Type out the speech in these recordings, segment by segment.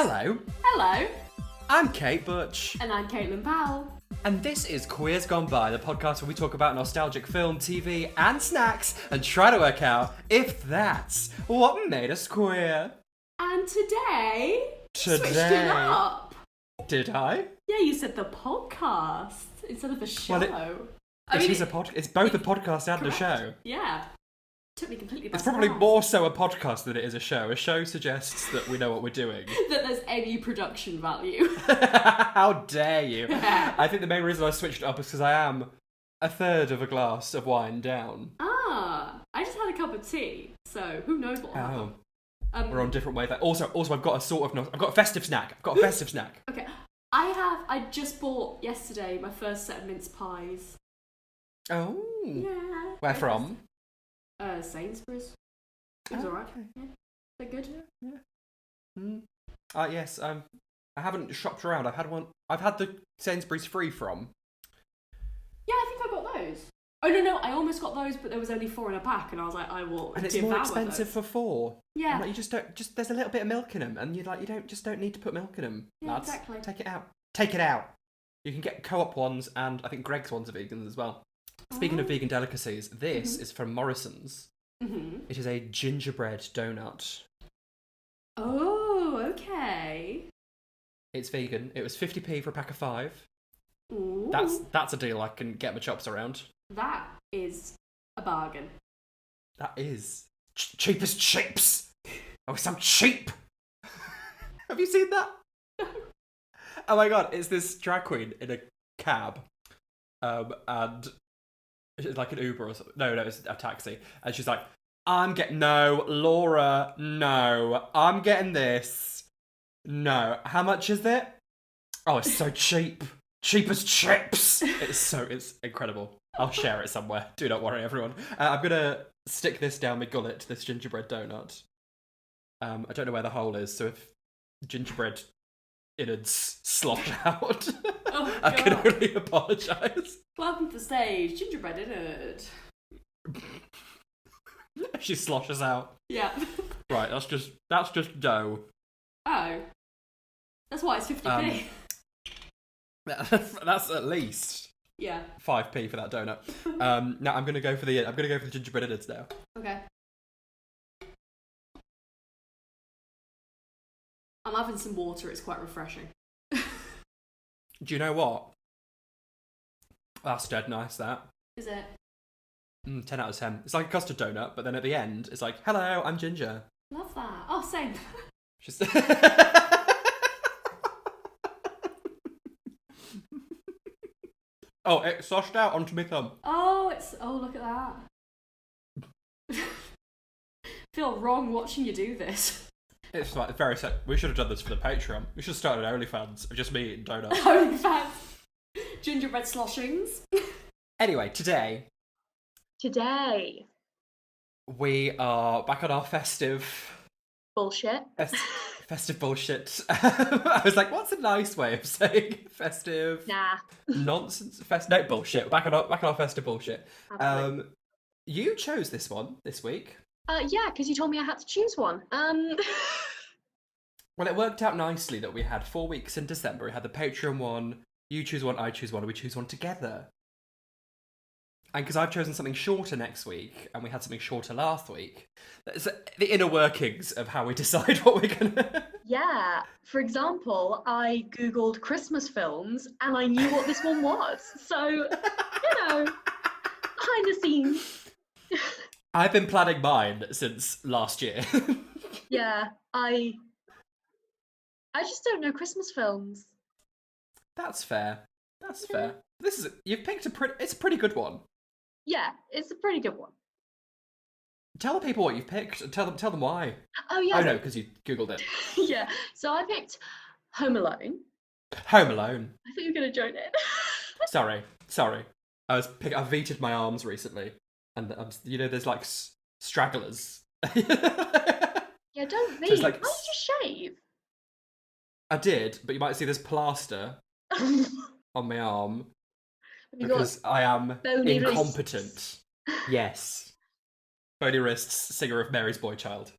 Hello, Hello, I'm Kate Butch, and I'm Caitlin Powell. and this is Queers Gone By, the podcast where we talk about nostalgic film, TV, and snacks, and try to work out if that's what made us queer. And today, switched it up. Did I? Yeah, you said the podcast instead of a show. It's both a podcast and a show. Yeah. Took me completely by It's probably surprise. more so a podcast than it is a show. A show suggests that we know what we're doing. that there's any production value. How dare you? I think the main reason I switched it up is because I am a third of a glass of wine down. I just had a cup of tea, so who knows what happened. We're on different wavelengths. Also, I've got I've got a festive snack. Okay, I just bought yesterday my first set of mince pies. Oh. Yeah. Where from? Sainsbury's. It was alright. Okay. Yeah. They're good. Yeah. Yes. I haven't shopped around. I've had the Sainsbury's free from. Yeah, I think I got those. Oh no, I almost got those, but there was only 4 in a pack, and I was like, I will. And it's more expensive those. for 4. Yeah. And, like, you just don't. There's a little bit of milk in them, and you don't need to put milk in them. Yeah, lads. exactly. Take it out. Take it out. You can get Co-op ones, and I think Greg's ones are vegans as well. Speaking of vegan delicacies, this is from Morrison's. Mm-hmm. It is a gingerbread donut. Oh, okay. It's vegan. It was 50p for a pack of 5. Ooh. That's a deal I can get my chops around. That is a bargain. That is cheap as chips. Oh, it's so cheap. Have you seen that? Oh my god, it's this drag queen in a cab, and it's like an Uber or something. No, it's a taxi, and she's like, I'm getting this. No, how much is it? Oh, it's so cheap. Cheap as chips. It's incredible. I'll share it somewhere. Do not worry, everyone. I'm gonna stick this down my gullet, this gingerbread donut. I don't know where the hole is, so if gingerbread innards slosh out, Oh, I can God. only apologise. Welcome to the stage, gingerbread innard. She sloshes out. Yeah. Right, that's just dough. Oh. That's why it's 50p. That's at least Yeah. 5p for that donut. Now I'm gonna go for the gingerbread innards now. Okay. I'm having some water, it's quite refreshing. Do you know what? That's dead nice, that. Is it? 10 out of 10. It's like a custard donut, but then at the end, it's like, hello, I'm Ginger. Love that. Oh, same. Just... Oh, it sloshed out onto my thumb. Oh, look at that. Feel wrong watching you do this. It's like very sad. We should have done this for the Patreon. We should have started OnlyFans of just me eating donuts. OnlyFans. Gingerbread sloshings. Anyway, today we are back on our festive Bullshit. festive bullshit. I was like, what's a nice way of saying festive? Nah. Nonsense. No, bullshit. Back on our festive bullshit. Absolutely. You chose this one this week. Yeah, because you told me I had to choose one. Well, it worked out nicely that we had 4 weeks in December. We had the Patreon one, you choose one, I choose one, and we choose one together. And because I've chosen something shorter next week, and we had something shorter last week, that's the inner workings of how we decide what we're gonna... Yeah, for example, I googled Christmas films and I knew what this one was. So, behind the scenes. I've been planning mine since last year. Yeah, I just don't know Christmas films. That's fair. You've picked it's a pretty good one. Yeah, it's a pretty good one. Tell the people what you've picked and tell them why. Oh yeah. Oh no, because you googled it. Yeah. So I picked Home Alone. Home Alone. I thought you were gonna join it. Sorry. I vetoed my arms recently, and there's like stragglers. Yeah, don't veet. So it's like- Why did you shave? I did, but you might see this plaster on my arm Have you got because I am bony incompetent. wrists? Yes. Bony wrists, singer of Mary's Boy Child.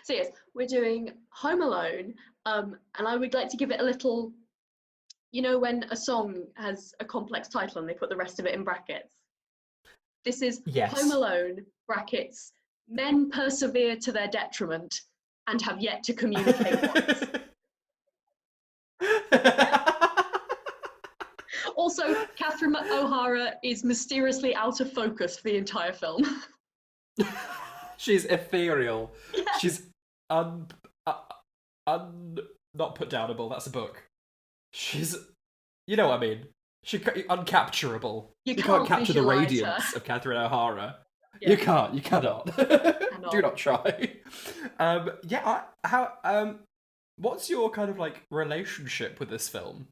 So yes, we're doing Home Alone, and I would like to give it a little, you know, when a song has a complex title and they put the rest of it in brackets. This is Yes. Home Alone, brackets, men persevere to their detriment and have yet to communicate once. Also, Catherine O'Hara is mysteriously out of focus for the entire film. She's ethereal. Yeah. She's not put downable. That's a book. She's, you know what I mean. Uncapturable. You can't capture the visualise radiance her. of Catherine O'Hara. Yeah. You can't. You cannot. Cannot. Do not try. What's your kind of like relationship with this film?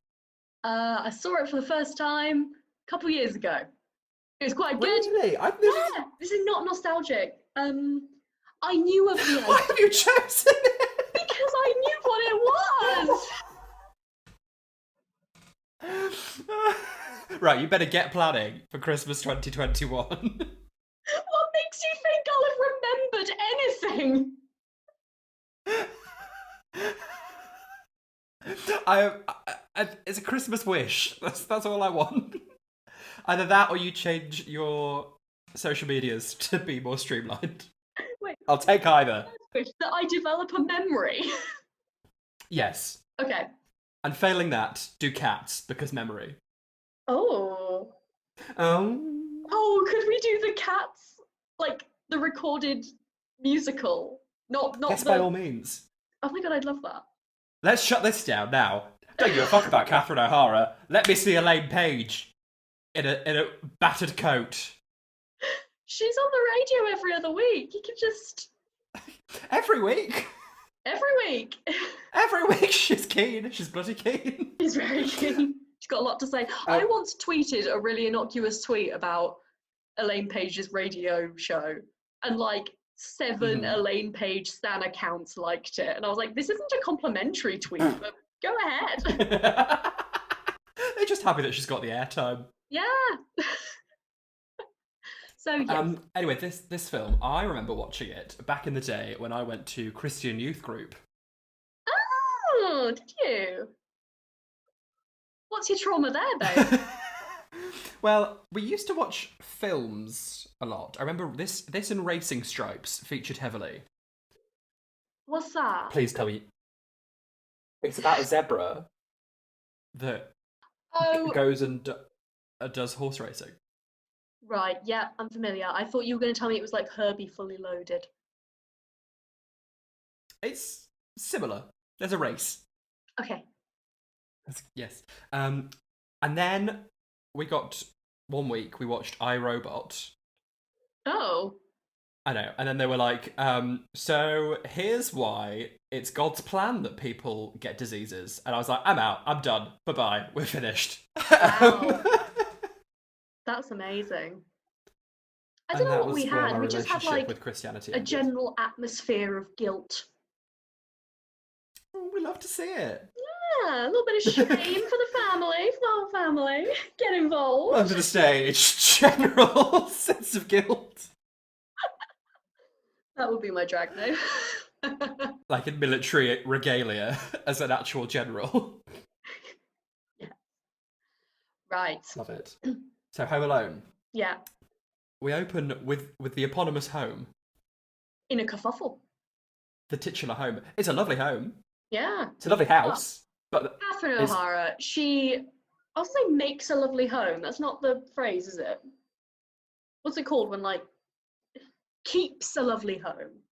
I saw it for the first time a couple years ago. It was quite good. Really? Yeah, this is not nostalgic. I knew of the Why have you chosen it? because I knew what it was. Right, you better get planning for Christmas 2021. What makes you think I'll have remembered anything? It's a Christmas wish. That's all I want. Either that or you change your social medias to be more streamlined. Wait, I'll take either. that I develop a memory. Yes. Okay. And failing that, do cats, because memory. Oh, could we do the Cats, like the recorded musical? Not Yes, the... by all means. Oh my god, I'd love that. Let's shut this down now. Don't give a fuck about Catherine O'Hara. Let me see Elaine Page in a battered coat. She's on the radio every other week. You could just... Every week. Every week. Every week she's keen. She's bloody keen. She's very keen. She's got a lot to say. I once tweeted a really innocuous tweet about Elaine Page's radio show, and like 7 Elaine Page stan accounts liked it. And I was like, this isn't a complimentary tweet, but go ahead. They're just happy that she's got the airtime. Yeah. So, yes. Anyway, this film, I remember watching it back in the day when I went to Christian youth group. Oh, did you? What's your trauma there, babe? Well, we used to watch films a lot. I remember this and Racing Stripes featured heavily. What's that? Please tell me. It's about a zebra that goes and does horse racing. Right, yeah, I'm familiar. I thought you were going to tell me it was like Herbie Fully Loaded. It's similar. There's a race. Okay. Yes. And then one week we watched iRobot. Oh. I know. And then they were like, so here's why it's God's plan that people get diseases. And I was like, I'm out. I'm done. Bye-bye. We're finished. Wow. That's amazing. I don't know what we had. We just had like with Christianity a general atmosphere of guilt. Oh, we love to see it. Yeah, a little bit of shame for the family, for the whole family. Get involved. Onto the stage. General sense of guilt. That would be my drag name. Like in military regalia as an actual general. Yeah. Right. Love it. So Home Alone. Yeah. We open with the eponymous home. In a kerfuffle. The titular home. It's a lovely home. Yeah. It's a lovely house. But Catherine O'Hara, I'll say makes a lovely home. That's not the phrase, is it? What's it called when like keeps a lovely home?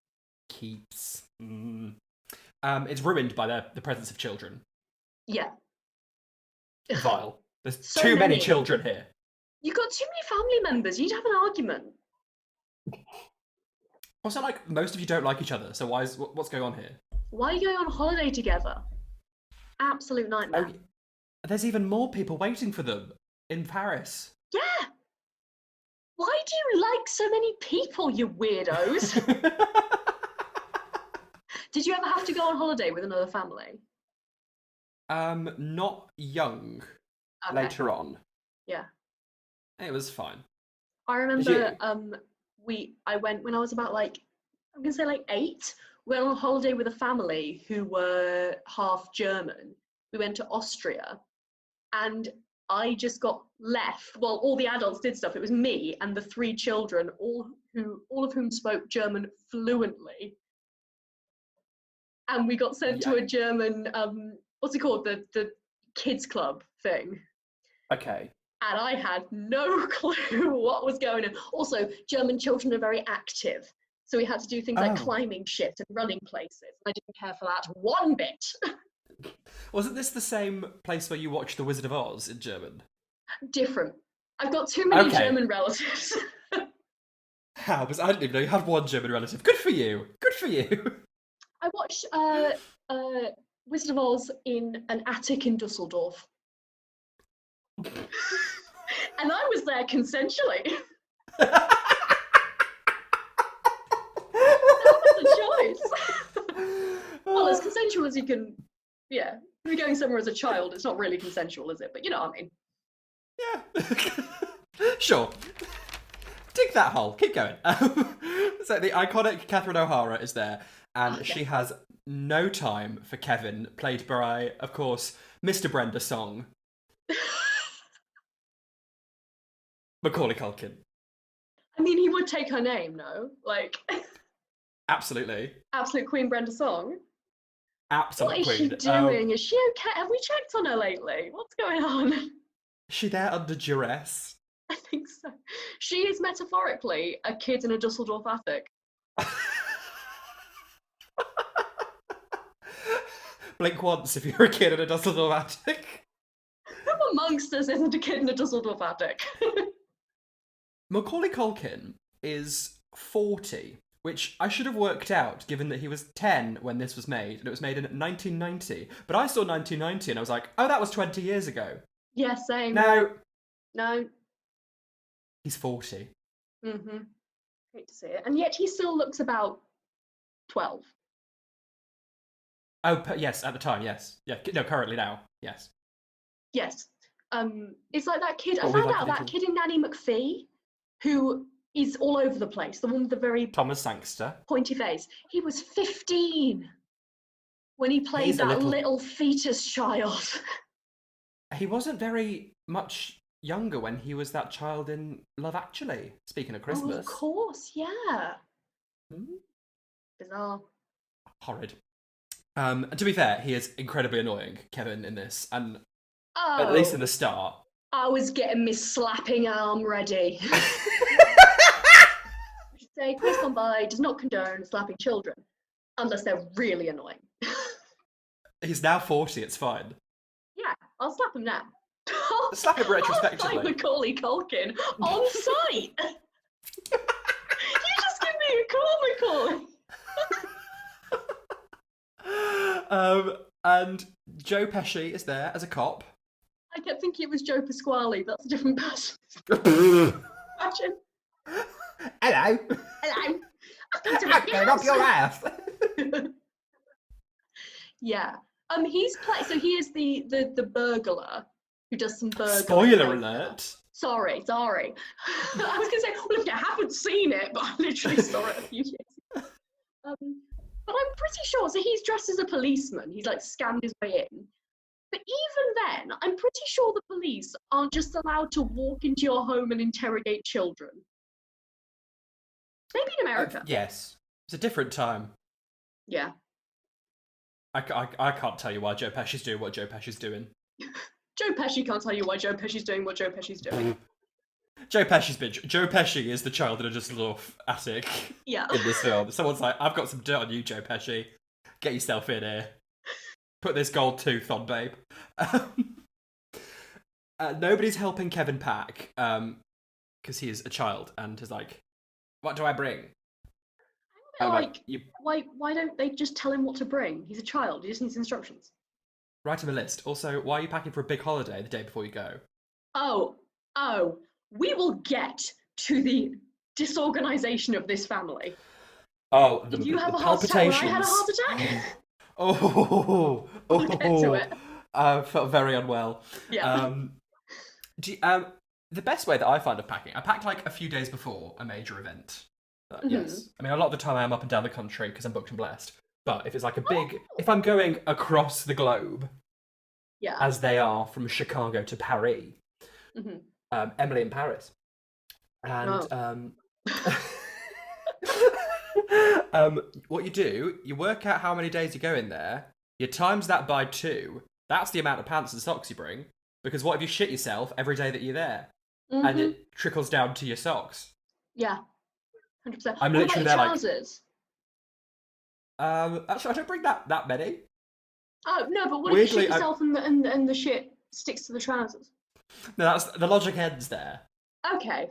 Keeps. It's ruined by the presence of children. Yeah. Vile. There's So too many many. children here. You've got too many family members. You need to have an argument. Also, like, most of you don't like each other, so what's going on here? Why are you going on holiday together? Absolute nightmare. Oh, there's even more people waiting for them in Paris. Yeah. Why do you like so many people, you weirdos? Did you ever have to go on holiday with another family? Not young. Okay. Later on. Yeah. It was fine. I remember I went when I was about like, I'm gonna say like 8. We went on holiday with a family who were half German. We went to Austria, and I just got left. Well, all the adults did stuff. It was me and the 3 children, all of whom spoke German fluently. And we got sent to a German, what's it called? The kids club thing. Okay. And I had no clue what was going on. Also, German children are very active. So we had to do things like climbing shit and running places. I didn't care for that one bit. Wasn't this the same place where you watched The Wizard of Oz in German? Different. I've got too many German relatives. How? Because I didn't even know you had one German relative. Good for you. Good for you. I watched Wizard of Oz in an attic in Dusseldorf. And I was there consensually. That was a choice. Well, as consensual as you can, yeah. If you're going somewhere as a child, it's not really consensual, is it? But you know what I mean. Yeah. Sure. Dig that hole. Keep going. So the iconic Catherine O'Hara is there, and she has no time for Kevin, played by, of course, Mr Brenda Song. Macauley Culkin. I mean, he would take her name, no? Like... Absolutely. Absolute Queen Brenda Song. Absolute What is queen. she doing? Is she okay? Have we checked on her lately? What's going on? Is she there under duress? I think so. She is metaphorically a kid in a Dusseldorf attic. Blink once if you're a kid in a Dusseldorf attic. Who amongst us isn't a kid in a Dusseldorf attic? Macaulay Culkin is 40, which I should have worked out given that he was 10 when this was made, and it was made in 1990. But I saw 1990 and I was like, oh, that was 20 years ago. Yeah, same. No. He's 40. Mm-hmm. Hate to see it. And yet he still looks about 12. Oh, yes, at the time, yes. Yeah, no, currently now, yes. Yes. It's like that kid, I found out that kid in Nanny McPhee, who is all over the place, the one with the very... Thomas Sangster. Pointy face. He was 15 when he played that little fetus child. He wasn't very much younger when he was that child in Love Actually, speaking of Christmas. Oh, of course, yeah. Bizarre. Horrid. To be fair, he is incredibly annoying, Kevin, in this, and at least in the start. I was getting my slapping arm ready. I should say, Chris Gone By does not condone slapping children, unless they're really annoying. He's now 40, it's fine. Yeah, I'll slap him now. Slap him retrospectively. I'll find Macaulay Culkin on site. You just give me a call, Macaulay. And Joe Pesci is there as a cop. I kept thinking it was Joe Pasquale, but that's a different person. Imagine. Hello. Hello. I'm going up your ass. Yeah. He's so he is the burglar who does some burglary. Spoiler alert. Sorry. I was gonna say, well, if you haven't seen it, but I literally saw it a few years ago. But I'm pretty sure, so he's dressed as a policeman, he's like scammed his way in. But even then, I'm pretty sure the police aren't just allowed to walk into your home and interrogate children. Maybe in America. Yes. It's a different time. Yeah. I can't tell you why Joe Pesci's doing what Joe Pesci's doing. Joe Pesci can't tell you why Joe Pesci's doing what Joe Pesci's doing. Joe Pesci is the child in a Dusseldorf attic in this film. Someone's like, I've got some dirt on you, Joe Pesci. Get yourself in here. Put this gold tooth on, babe. Nobody's helping Kevin pack because he is a child and is like, what do I bring? Why don't they just tell him what to bring? He's a child. He just needs instructions. Write him a list. Also, why are you packing for a big holiday the day before you go? Oh, we will get to the disorganization of this family. Oh, Did you have a heart attack when I had a heart attack? We'll get to it. I felt very unwell. Yeah. The best way that I find of packing, I packed like a few days before a major event. Yes. I mean, a lot of the time I am up and down the country because I'm booked and blessed. But if it's like if I'm going across the globe, Yeah. as they are from Chicago to Paris, Emily in Paris. And what you do, you work out how many days you go in there, you times that by 2, that's the amount of pants and socks you bring, because what if you shit yourself every day that you're there? And it trickles down to your socks. Yeah, 100%. I'm what literally about there your trousers? Actually, I don't bring that many. Oh, no, but what Weirdly, if you shit yourself and the shit sticks to the trousers? No, that's the logic ends there. Okay.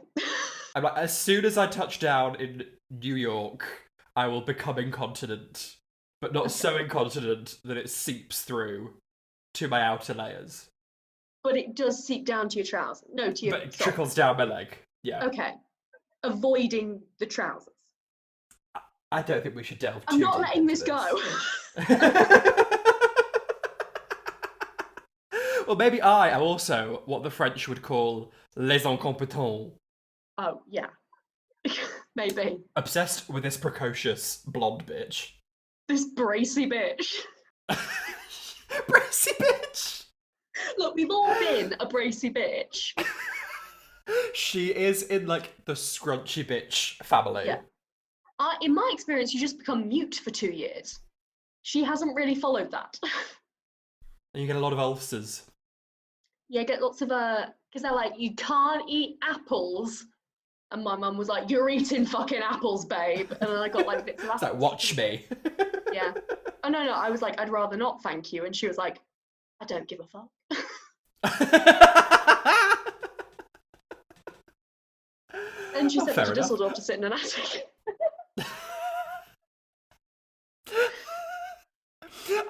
I'm like, as soon as I touch down in New York, I will become incontinent, but not so incontinent that it seeps through to my outer layers. But it does seep down to your trousers. No, to your But it socks. trickles down my leg. Yeah. Okay. Avoiding the trousers. I don't think we should delve too I'm not deep letting into this go. Well, maybe I am also what the French would call les incompetents. Oh, yeah. Maybe. Obsessed with this precocious blonde bitch. This bracy bitch. Bracy bitch! Look, we've all been a bracy bitch. She is in, like, the scrunchy bitch family. Yeah. In my experience, you just become mute for 2 years. She hasn't really followed that. And you get a lot of ulcers. Yeah, get lots of, because they're like, you can't eat apples. And my mum was like, you're eating fucking apples, babe. And then I got like bits of apples. It's like, watch me. Yeah. Oh, no, I was like, I'd rather not, thank you. And she was like, I don't give a fuck. And she sent me to Dusseldorf to sit in an attic.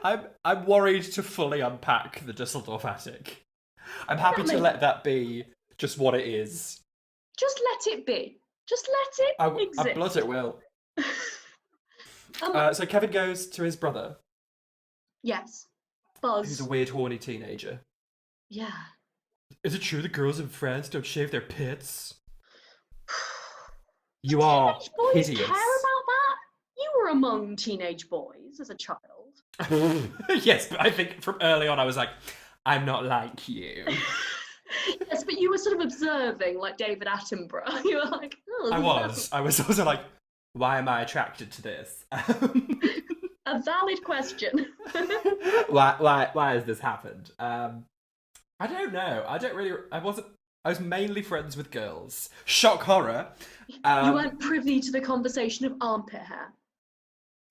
I'm worried to fully unpack the Dusseldorf attic. I'm happy to let that be just what it is. Just let it be. Just let it exist. I blood it will. So Kevin goes to his brother. Yes. Buzz. Who's a weird, horny teenager. Yeah. Is it true that girls in France don't shave their pits? You are teenage boys hideous. Care about that? You were among teenage boys as a child. Yes, but I think from early on I was like, I'm not like you. Yes, but you were sort of observing, like David Attenborough. You were like, oh. I was also like, why am I attracted to this? A valid question. Why has this happened? I don't know. I was mainly friends with girls. Shock horror. You weren't privy to the conversation of armpit hair.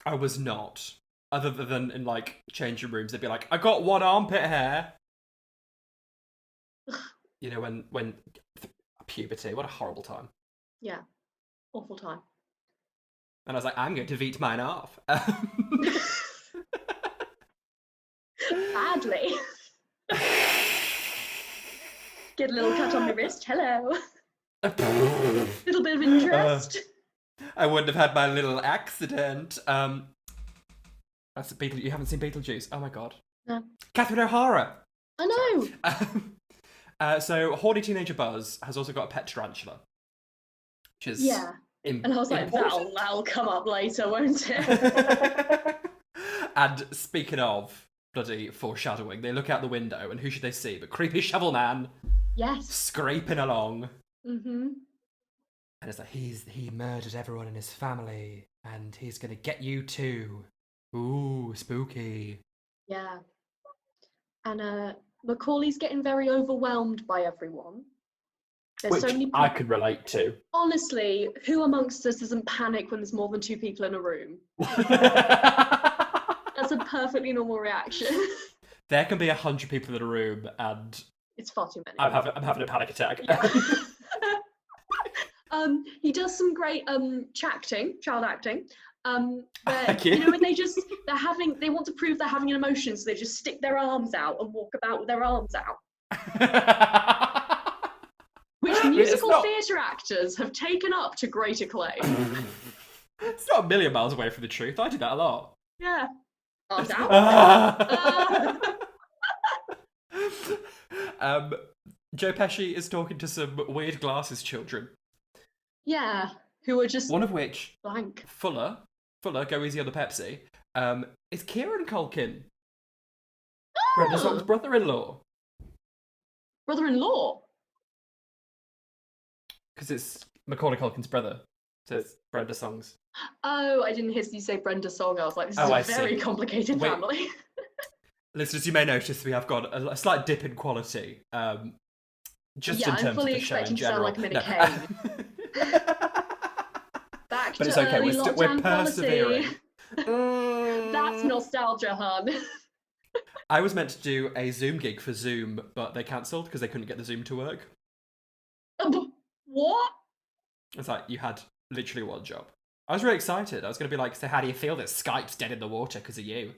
I was not. Other than in, like, changing rooms, they'd be like, I got one armpit hair. You know, when puberty, what a horrible time. Yeah. Awful time. And I was like, I'm going to veet mine off. Badly. Get a little cut on my wrist. Hello. Little bit of interest. I wouldn't have had my little accident. That's you haven't seen Beetlejuice? Oh my god. No. Catherine O'Hara. I know. So horny teenager Buzz has also got a pet tarantula, which is and I was like, that'll come up later, won't it? And speaking of bloody foreshadowing, they look out the window, and who should they see but creepy shovel man? Yes. Scraping along. Mm-hmm. And it's like he murdered everyone in his family, and he's gonna get you too. Ooh, spooky. Yeah. And Macaulay's getting very overwhelmed by everyone. There's Which so many people. I could relate to. Honestly, who amongst us doesn't panic when there's more than 2 people in a room? That's a perfectly normal reaction. There can be 100 people in a room, and it's far too many. I'm having a panic attack. Yeah. He does some great child acting. Thank you. You know, when they want to prove they're having an emotion, so they just stick their arms out and walk about with their arms out. Which musical theatre actors have taken up to great acclaim. It's not a million miles away from the truth. I do that a lot. Yeah. Arms out. Joe Pesci is talking to some weird glasses children. Yeah. who are just One of which, blank. Fuller, go easy on the Pepsi, is Kieran Culkin. Brenda Song's brother-in-law. Brother-in-law? Because it's Macauley Culkin's brother. So it's Brenda Song's. Oh, I didn't hear you say Brenda Song. I was like, this is Oh, a I very see. complicated Wait. family. Listeners, you may notice we have got a slight dip in quality. Just in terms I'm fully of the show in expecting to sound general. like I'm in a No. cave. Back But to it's okay, early we're lockdown persevering. policy. That's nostalgia, hun. I was meant to do a Zoom gig for Zoom, but they cancelled because they couldn't get the Zoom to work. What? It's like, you had literally one job. I was really excited. I was going to be like, so how do you feel that Skype's dead in the water because of you?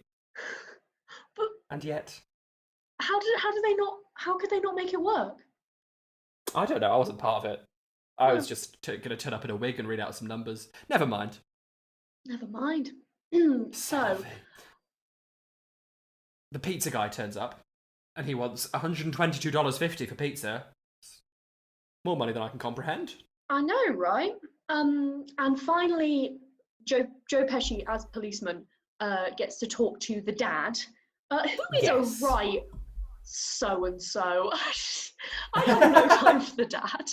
But And yet... how could they not make it work? I don't know, I wasn't part of it. I was just going to turn up in a wig and read out some numbers. Never mind. Never mind. So, the pizza guy turns up, and he wants $122.50 for pizza. More money than I can comprehend. I know, right? And finally, Joe Pesci as policeman gets to talk to the dad, who is Yes. a right so-and-so. I have no time for the dad.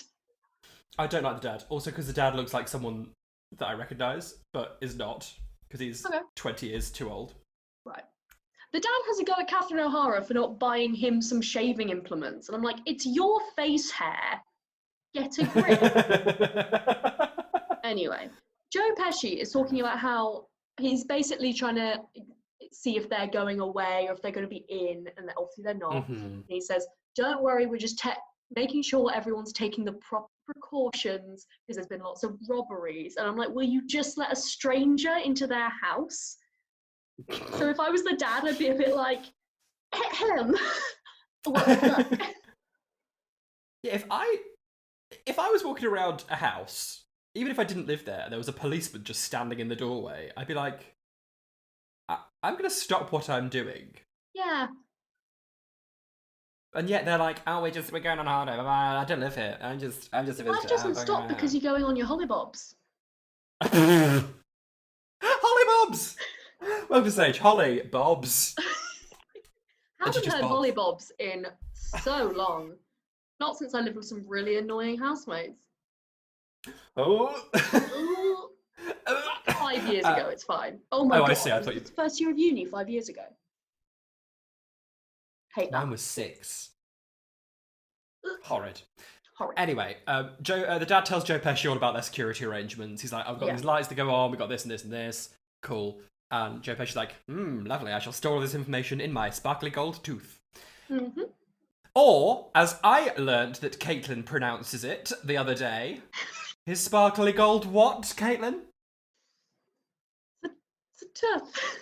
I don't like the dad. Also because the dad looks like someone that I recognise, but is not, because he's 20 years too old. Right. The dad has a go at Catherine O'Hara for not buying him some shaving implements. And I'm like, it's your face hair. Get a grip. Anyway, Joe Pesci is talking about how he's basically trying to see if they're going away or if they're going to be in, and obviously they're not. Mm-hmm. And he says, don't worry, we're just making sure everyone's taking the proper precautions because there's been lots of robberies. And I'm like, will you just let a stranger into their house? So if I was the dad, I'd be a bit like, him. What the fuck? Yeah, if I was walking around a house, even if I didn't live there, and there was a policeman just standing in the doorway, I'd be like, I'm going to stop what I'm doing. Yeah. And yet they're like, oh, we're going on holiday. I don't live here. I'm just a visitor. Life doesn't stop because you're going on your hollybobs. Holly Bobs! Welcome to stage, Holly Bobs. Haven't heard Bob. hollybobs in so long. Not since I lived with some really annoying housemates. Oh. 5 years ago, it's fine. Oh my god. I see. I thought you... It's first year of uni 5 years ago. Hate that. Mine was 6. Horrid. Horrid. Anyway, the dad tells Joe Pesci all about their security arrangements. He's like, I've got these lights to go on, we've got this and this and this. Cool. And Joe Pesci's like, lovely, I shall store all this information in my sparkly gold tooth. Mm-hmm. Or, as I learned that Caitlin pronounces it the other day, his sparkly gold what, Caitlin? It's a tooth.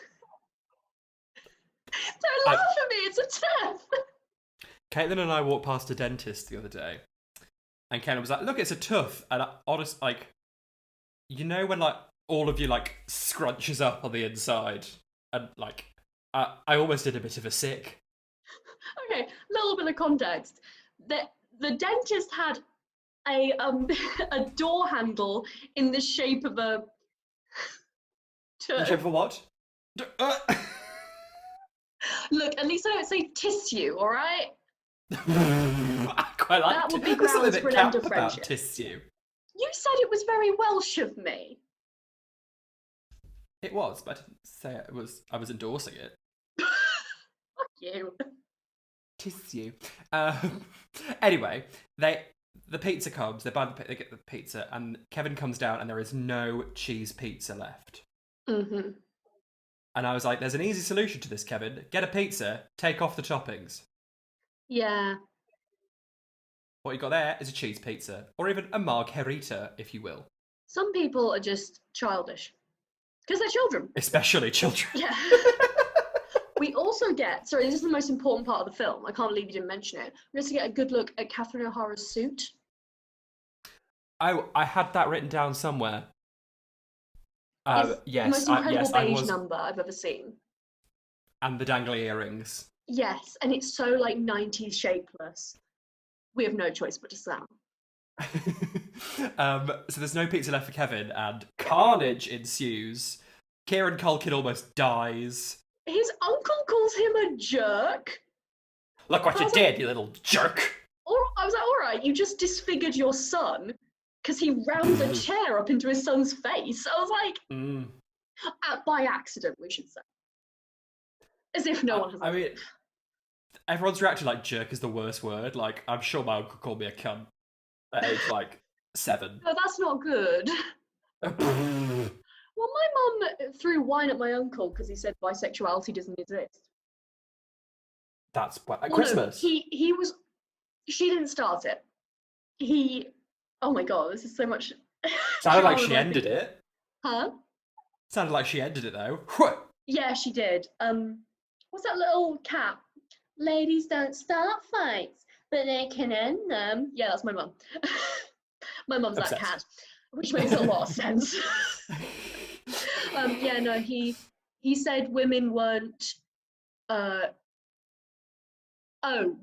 Don't laugh at me, it's a tooth. Caitlin and I walked past a dentist the other day, and Caitlin was like, look, it's a tooth. And you know when, like, all of you, like, scrunches up on the inside? And, like, I almost did a bit of a sick. Okay, little bit of context. The dentist had a door handle in the shape of a tooth. The shape of a what? Look, at least I don't say tissue, all right? I quite like That would be There's something grounds for an camp end of about friendship. tissue. You said it was very Welsh of me. It was, but I didn't say it was. I was endorsing it. Fuck you. Tissue. Anyway, the pizza comes. They get the pizza, and Kevin comes down, and there is no cheese pizza left. Mm-hmm. And I was like, "There's an easy solution to this, Kevin. Get a pizza, take off the toppings. Yeah. What you got there is a cheese pizza, or even a margherita, if you will. Some people are just childish. Because they're children. Especially children. Yeah. We also get, sorry, this is the most important part of the film. I can't believe you didn't mention it. We also get a good look at Catherine O'Hara's suit. Oh, I had that written down somewhere. It's yes, the most incredible I beige was. number I've ever seen. And the dangly earrings. Yes, and it's so like 90s shapeless. We have no choice but to slam. So there's no pizza left for Kevin, and carnage ensues. Kieran Culkin almost dies. His uncle calls him a jerk. Look what you did, you little jerk. I was like, all right, you just disfigured your son because he rammed a chair up into his son's face. I was like, by accident, we should say. As if no one has. I mean, everyone's reacting like jerk is the worst word. Like, I'm sure my uncle called me a cunt at age, 7. No, that's not good. Well, my mum threw wine at my uncle because he said bisexuality doesn't exist. That's at Christmas. No, he was. She didn't start it. Oh my god, this is so much. Sounded like she ended it. Huh? Sounded like she ended it though. Yeah, she did. What's that little cat? Ladies don't start fights, but they can end them. Yeah, that's my mum. My mum's that cat, which makes a lot of sense. Yeah, no, he said women weren't.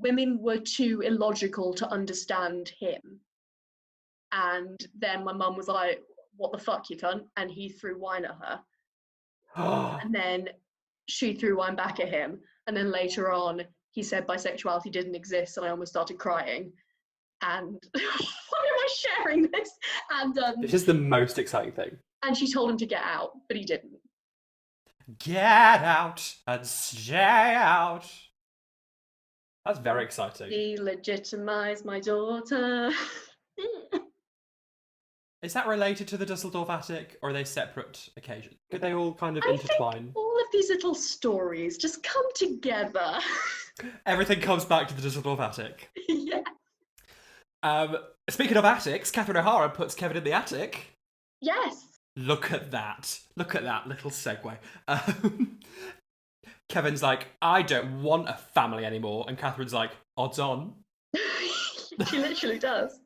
Women were too illogical to understand him. And then my mum was like, what the fuck, you cunt? And he threw wine at her. And then she threw wine back at him. And then later on, he said bisexuality didn't exist, and I almost started crying. And why am I sharing this? And this is the most exciting thing. And she told him to get out, but he didn't. Get out and stay out. That's very exciting. Delegitimize my daughter. Is that related to the Dusseldorf attic, or are they separate occasions? Could they all kind of intertwine? Think all of these little stories just come together. Everything comes back to the Dusseldorf attic. Yeah. Speaking of attics, Catherine O'Hara puts Kevin in the attic. Yes. Look at that. Look at that little segue. Kevin's like, I don't want a family anymore. And Catherine's like, odds on. She literally does.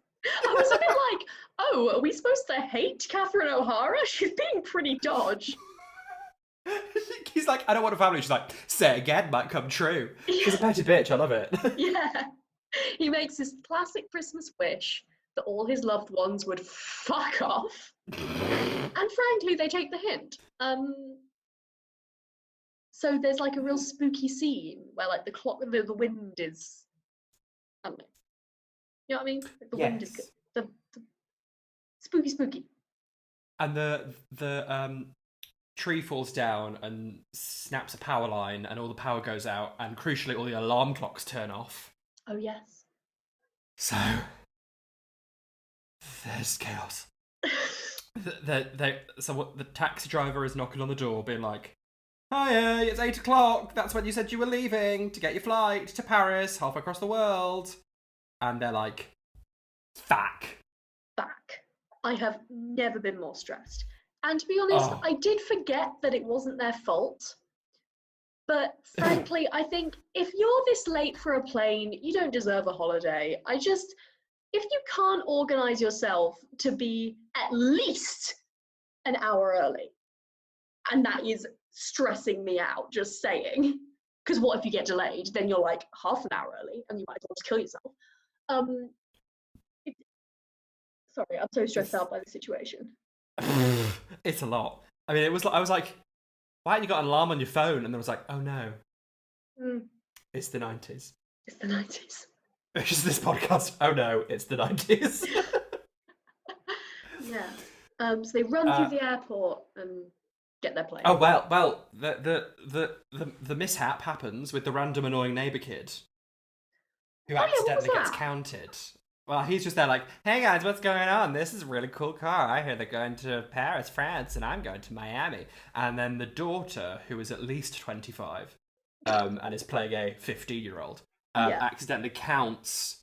I was a bit like, oh, are we supposed to hate Catherine O'Hara? She's being pretty dodge. He's like, I don't want a family. She's like, say it again, might come true. She's a petty bitch, I love it. Yeah. He makes his classic Christmas wish that all his loved ones would fuck off. And frankly, they take the hint. So there's like a real spooky scene where like the wind is, I don't know. You know what I mean? Like the wind is good. The spooky. And the tree falls down and snaps a power line, and all the power goes out, and crucially, all the alarm clocks turn off. Oh yes. So there's chaos. So the taxi driver is knocking on the door, being like, "Hiya, it's 8 o'clock. That's when you said you were leaving to get your flight to Paris, halfway across the world." And they're like, "Fuck." I have never been more stressed. And to be honest, I did forget that it wasn't their fault. But frankly, I think if you're this late for a plane, you don't deserve a holiday. If you can't organise yourself to be at least an hour early, and that is stressing me out, just saying, because what if you get delayed? Then you're like half an hour early, and you might as well just kill yourself. Sorry, I'm so stressed out by the situation. It's a lot. I mean, I was like, why haven't you got an alarm on your phone? And I was like, oh no. It's the 90s. It's the 90s. Which is this podcast. Oh no, it's the 90s. Yeah. So they run through the airport and get their plane. Oh well, the mishap happens with the random annoying neighbour kid who accidentally gets counted. Well, he's just there like, hey guys, what's going on? This is a really cool car. I hear they're going to Paris, France, and I'm going to Miami. And then the daughter, who is at least 25, and is playing a 15-year-old, accidentally counts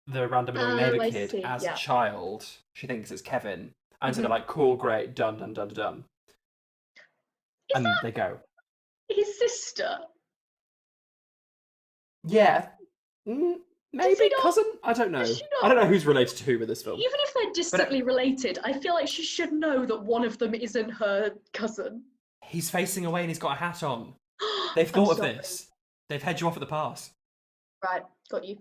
the random annoying neighbour kid as a child. She thinks it's Kevin. And so they're like, cool, great, done. And they go. His sister? Yeah. Maybe cousin? I don't know. I don't know who's related to who in this film. Even if they're distantly related, I feel like she should know that one of them isn't her cousin. He's facing away and he's got a hat on. They've thought of this. They've head you off at the pass. Right, got you.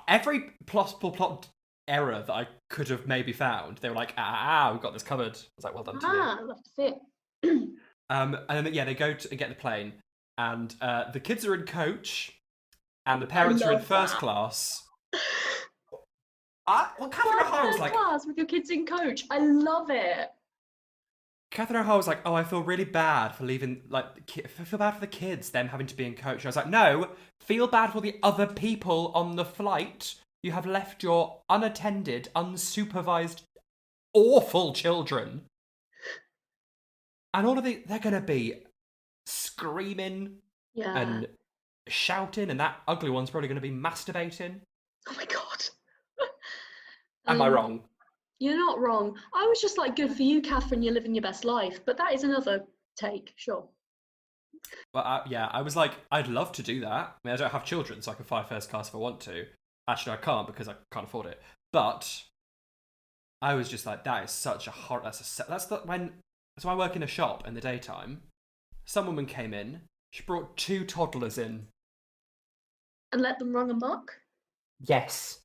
Every possible plot error that I could have maybe found. They were like, we've got this covered. I was like, well done to you. I love to see it. And then they go to get the plane, and the kids are in coach, and the parents are in love first that. class. Catherine O'Hara was Third like, class with your kids in coach. I love it. Catherine O'Hara was like, oh, I feel really bad for leaving, like, I feel bad for the kids, them having to be in coach. I was like, no, feel bad for the other people on the flight. You have left your unattended, unsupervised, awful children. And all of they're going to be screaming and shouting, and that ugly one's probably going to be masturbating. Oh my God. Am I wrong? You're not wrong. I was just like, good for you, Catherine, you're living your best life. But that is another take, sure. Well, I was like, I'd love to do that. I mean, I don't have children, so I can fly first class if I want to. Actually, I can't because I can't afford it. But I was just like, that is such a horror. So I work in a shop in the daytime. Some woman came in. She brought 2 toddlers in. And let them run amok? Yes.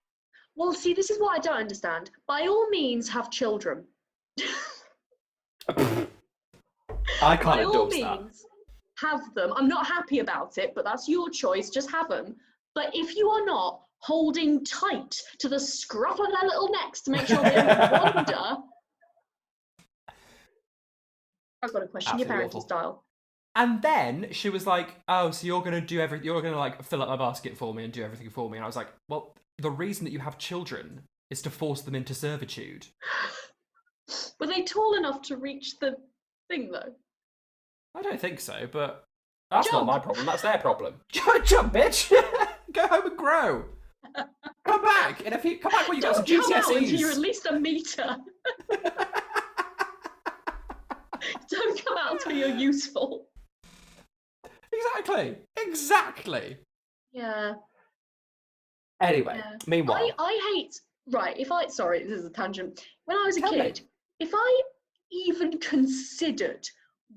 Well, see, this is what I don't understand. By all means, have children. I can't By all endorse means, have them. I'm not happy about it, but that's your choice. Just have them. But if you are not holding tight to the scruff of their little necks to make sure they don't wander, I've got to question Absolutely your parenting awful. style. And then she was like, oh, so you're going to do everything, you're going to like fill up my basket for me and do everything for me. And I was like, well, the reason that you have children is to force them into servitude. Were they tall enough to reach the thing, though? I don't think so, but that's Jump. not my problem. That's their problem. Jump, bitch! Go home and grow. Come back Come back when you got some Don't come out until GCSEs. you're at least a metre. Don't come out until you're useful. Exactly. Yeah. Anyway, Yeah. meanwhile, I hate. Right. Sorry, this is a tangent. When I was a Tell me. kid, if I even considered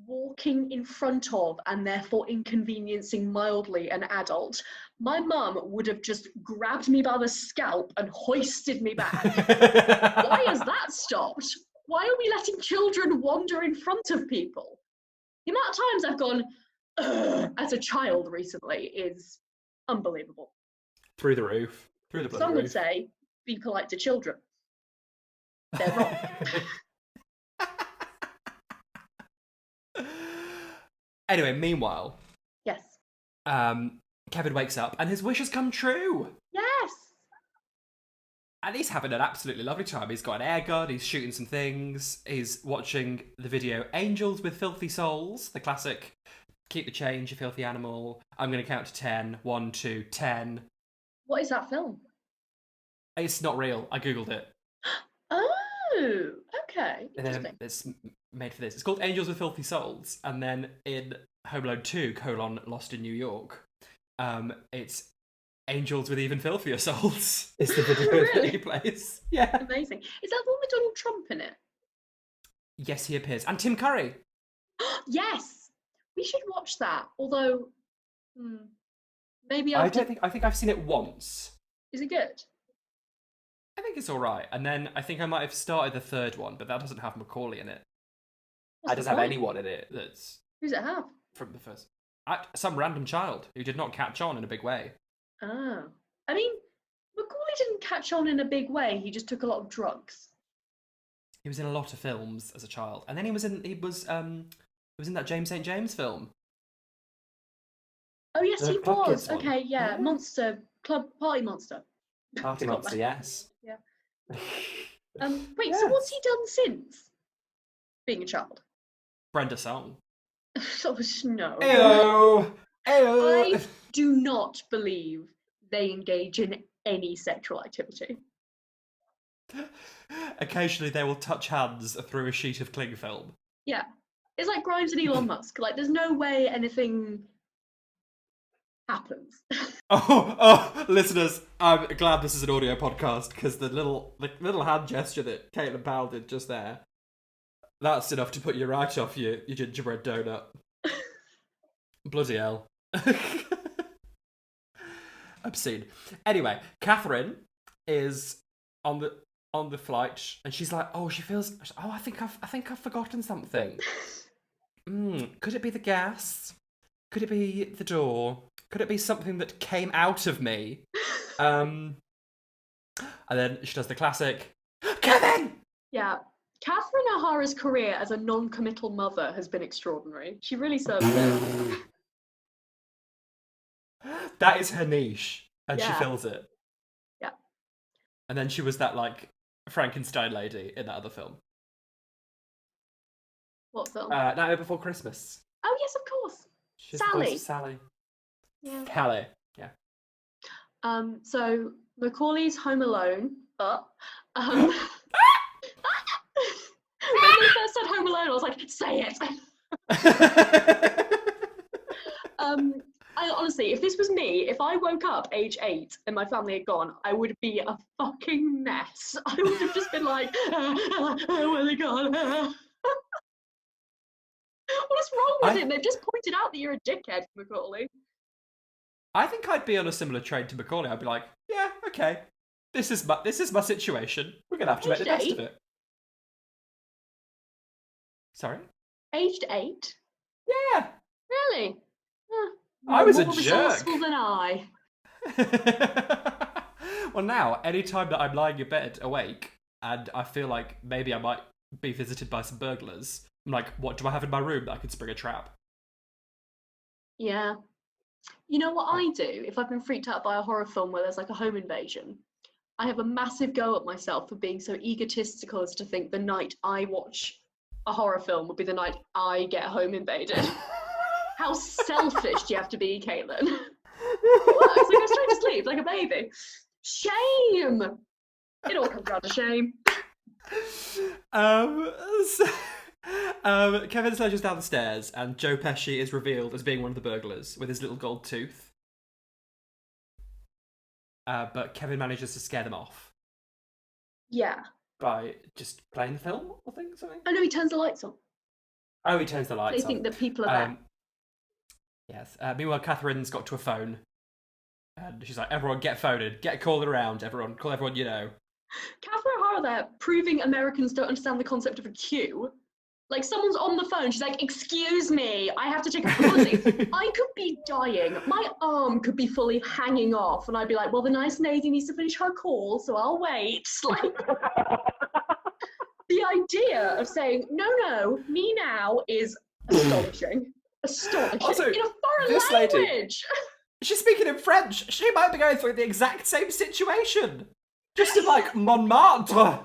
walking in front of and therefore inconveniencing mildly an adult, my mum would have just grabbed me by the scalp and hoisted me back. Why has that stopped? Why are we letting children wander in front of people? The amount of times I've gone as a child recently is unbelievable. through the roof. Through the bloody Some roof. would say, be polite to children. They're wrong. Anyway, meanwhile, Yes. Kevin wakes up and his wish has come true. Yes. And he's having an absolutely lovely time. He's got an air gun, he's shooting some things, he's watching the video Angels with Filthy Souls, the classic keep the change, you filthy animal. I'm going to count to 10. 1, 2, 10. What is that film? It's not real. I googled it. Oh, okay. And then Interesting. it's made for this. It's called Angels with Filthy Souls. And then in Home Alone 2, Lost in New York, it's Angels with Even Filthier Souls. Is the video Really? that he plays. Yeah. Amazing. Is that the one with Donald Trump in it? Yes, he appears. And Tim Curry. Yes. We should watch that. Although, maybe I think I've seen it once. Is it good? I think it's all right. And then I think I might have started the third one, but that doesn't have Macaulay in it. What's It doesn't the have point? anyone in it that's Who's it have? from the first. Some random child who did not catch on in a big way. Oh. I mean, Macaulay didn't catch on in a big way. He just took a lot of drugs. He was in a lot of films as a child, and then he was in that James St. James film. Oh yes, The he Club was. Kids one. Okay, yeah. Yeah. Monster Club Party Monster. Party Got Monster, that. yes. Yeah. Wait. So what's he Yes. done since being a child? Brenda Song. Oh no. Ew. I do not believe they engage in any sexual activity. Occasionally they will touch hands through a sheet of cling film. Yeah. It's like Grimes and Elon Musk. Like, there's no way anything happens. Oh, listeners, I'm glad this is an audio podcast because the little hand gesture that Caitlin Powell did just there, that's enough to put you right off your gingerbread donut. Bloody hell. Obscene. Anyway, Catherine is on the flight, and she's like, oh, she feels. Oh, I think I've forgotten something. Could it be the gas? Could it be the door? Could it be something that came out of me? And then she does the classic, Kevin! Yeah. Catherine O'Hara's career as a non-committal mother has been extraordinary. She really serves it. That is her niche, and she Yeah. fills it. Yeah. And then she was that, like, Frankenstein lady in that other film. What film? Nightmare Before Christmas. Oh, yes, of course. She's the voice Sally. of Sally. Yeah. Callie. Yeah. So Macaulay's Home Alone, but when they first said Home Alone, I was like, say it. I honestly, if this was me, if I woke up age 8 and my family had gone, I would be a fucking mess. I would have just been like, where they gone? What's wrong with him? They've just pointed out that you're a dickhead, Macaulay. I think I'd be on a similar train to Macaulay. I'd be like, yeah, okay. This is my situation. We're gonna have to make the best of it. Sorry? Aged 8? Yeah. Really? I was a more jerk. resourceful than I. Well, now, any time that I'm lying in bed awake and I feel like maybe I might be visited by some burglars, I'm like, what do I have in my room that I could spring a trap? Yeah. You know what I do if I've been freaked out by a horror film where there's like a home invasion? I have a massive go at myself for being so egotistical as to think the night I watch a horror film will be the night I get home invaded. How selfish do you have to be, Caitlin? It works. I go straight to sleep like a baby. Shame! It all comes down to shame. Kevin sledges down the stairs, and Joe Pesci is revealed as being one of the burglars with his little gold tooth. But Kevin manages to scare them off. Yeah. By just playing the film, I think, something. Oh no, he turns the lights on. Oh, he turns the lights They on. think that people are there. Yes. Meanwhile, Catherine's got to a phone. And she's like, everyone get phoning. Get calling around, everyone. Call everyone you know. Catherine O'Hara there, proving Americans don't understand the concept of a queue. Like, someone's on the phone, she's like, excuse me, I have to take a honestly, I could be dying. My arm could be fully hanging off, and I'd be like, well, the nice lady needs to finish her call, so I'll wait. Like, the idea of saying, no, me now is astonishing. Astonishing. Also, in a foreign this lady, language. she's speaking in French. She might be going through the exact same situation. Just in, like, Montmartre.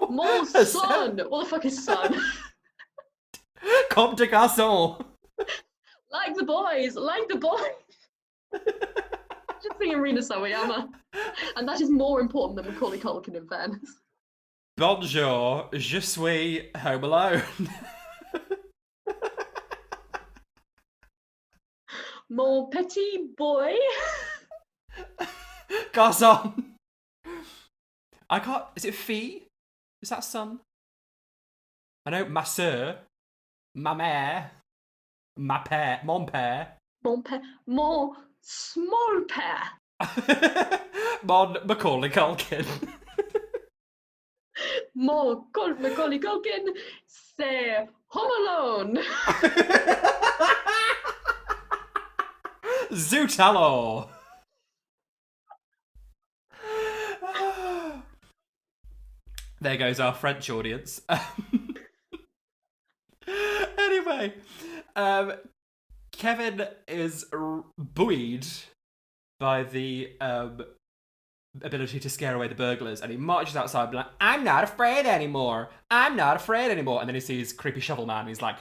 Mon son. What the fuck is son? Comme des garçons. Like the boys. Just singing Rina Sawayama. And that is more important than Macaulay Culkin, in fairness. Bonjour, je suis home alone. Mon petit boy. Garçon. I can't. Is it fille? Is that son? I know ma soeur, ma mère, ma père, mon père. Mon père. Mon small père. Mon Macaulay Culkin. Mon Macaulay Culkin, c'est Home Alone. Zoot alors. There goes our French audience. Anyway, Kevin is buoyed by the ability to scare away the burglars, and he marches outside like, I'm not afraid anymore. And then he sees creepy shovel man, and he's like,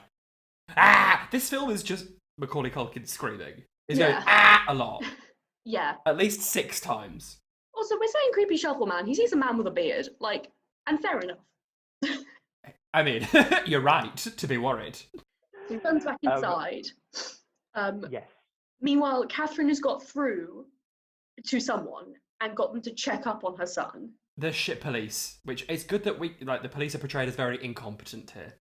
ah! This film is just Macaulay Culkin screaming. He's going, ah! A lot. Yeah. At least 6 times. Also, we're saying creepy shovel man. He sees a man with a beard. Like, and fair enough. I mean, you're right to be worried. He runs back inside. Yes. Meanwhile, Catherine has got through to someone and got them to check up on her son. The shit police, which it's good that the police are portrayed as very incompetent here.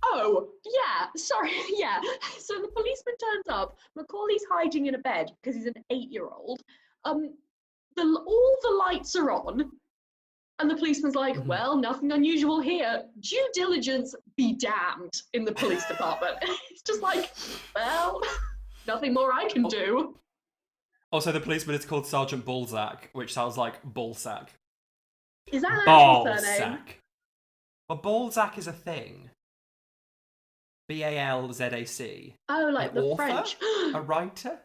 Oh, yeah, sorry, yeah. So the policeman turns up, Macaulay's hiding in a bed because he's an 8-year-old. All the lights are on, And the policeman's like, Mhm. well, nothing unusual here. Due diligence be damned in the police department. It's just like, well, nothing more I can do. Also, the policeman is called Sergeant Balzac, which sounds like ballsack. Is that an actual surname? Balzac. Well, Balzac is a thing. Balzac. Oh, like An the author? French. A writer?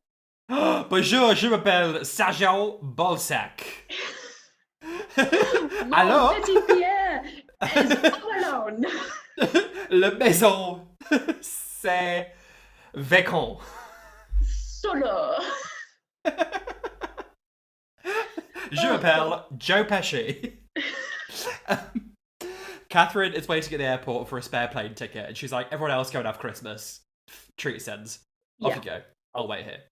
Bonjour, je m'appelle Sergeant Balzac. Mon Alors? petit Pierre is all alone. La maison, c'est vacant. Solo. Je m'appelle Joe Pesci. Catherine is waiting at the airport for a spare plane ticket, and she's like, everyone else go and have Christmas. Treat sends. Off you go. I'll wait here.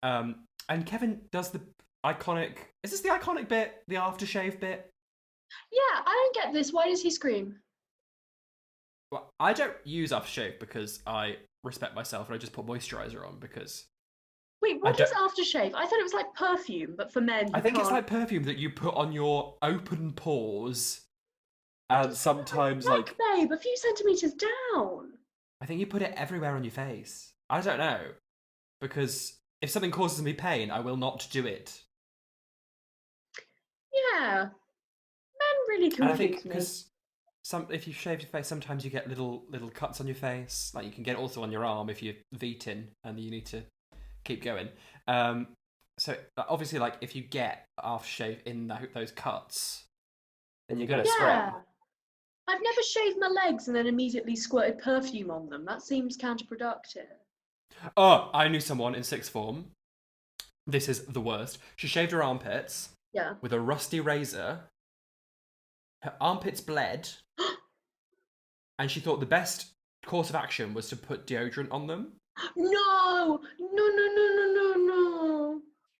And Kevin does the iconic... Is this the iconic bit? The aftershave bit? Yeah, I don't get this. Why does he scream? Well, I don't use aftershave because I respect myself and I just put moisturiser on because... Wait, what is aftershave? I thought it was like perfume, but for men. I think it's like perfume that you put on your open pores, and sometimes like babe, a few centimeters down. I think you put it everywhere on your face. I don't know, because if something causes me pain, I will not do it. Yeah, men really confuse And I think me. because if you shave your face, sometimes you get little cuts on your face. Like you can get it also on your arm if you're VTing and you need to keep going. So obviously, like if you get aftershave in those cuts, then you're gonna scream. I've never shaved my legs and then immediately squirted perfume on them. That seems counterproductive. Oh, I knew someone in sixth form. This is the worst. She shaved her armpits with a rusty razor. Her armpits bled. And she thought the best course of action was to put deodorant on them. No.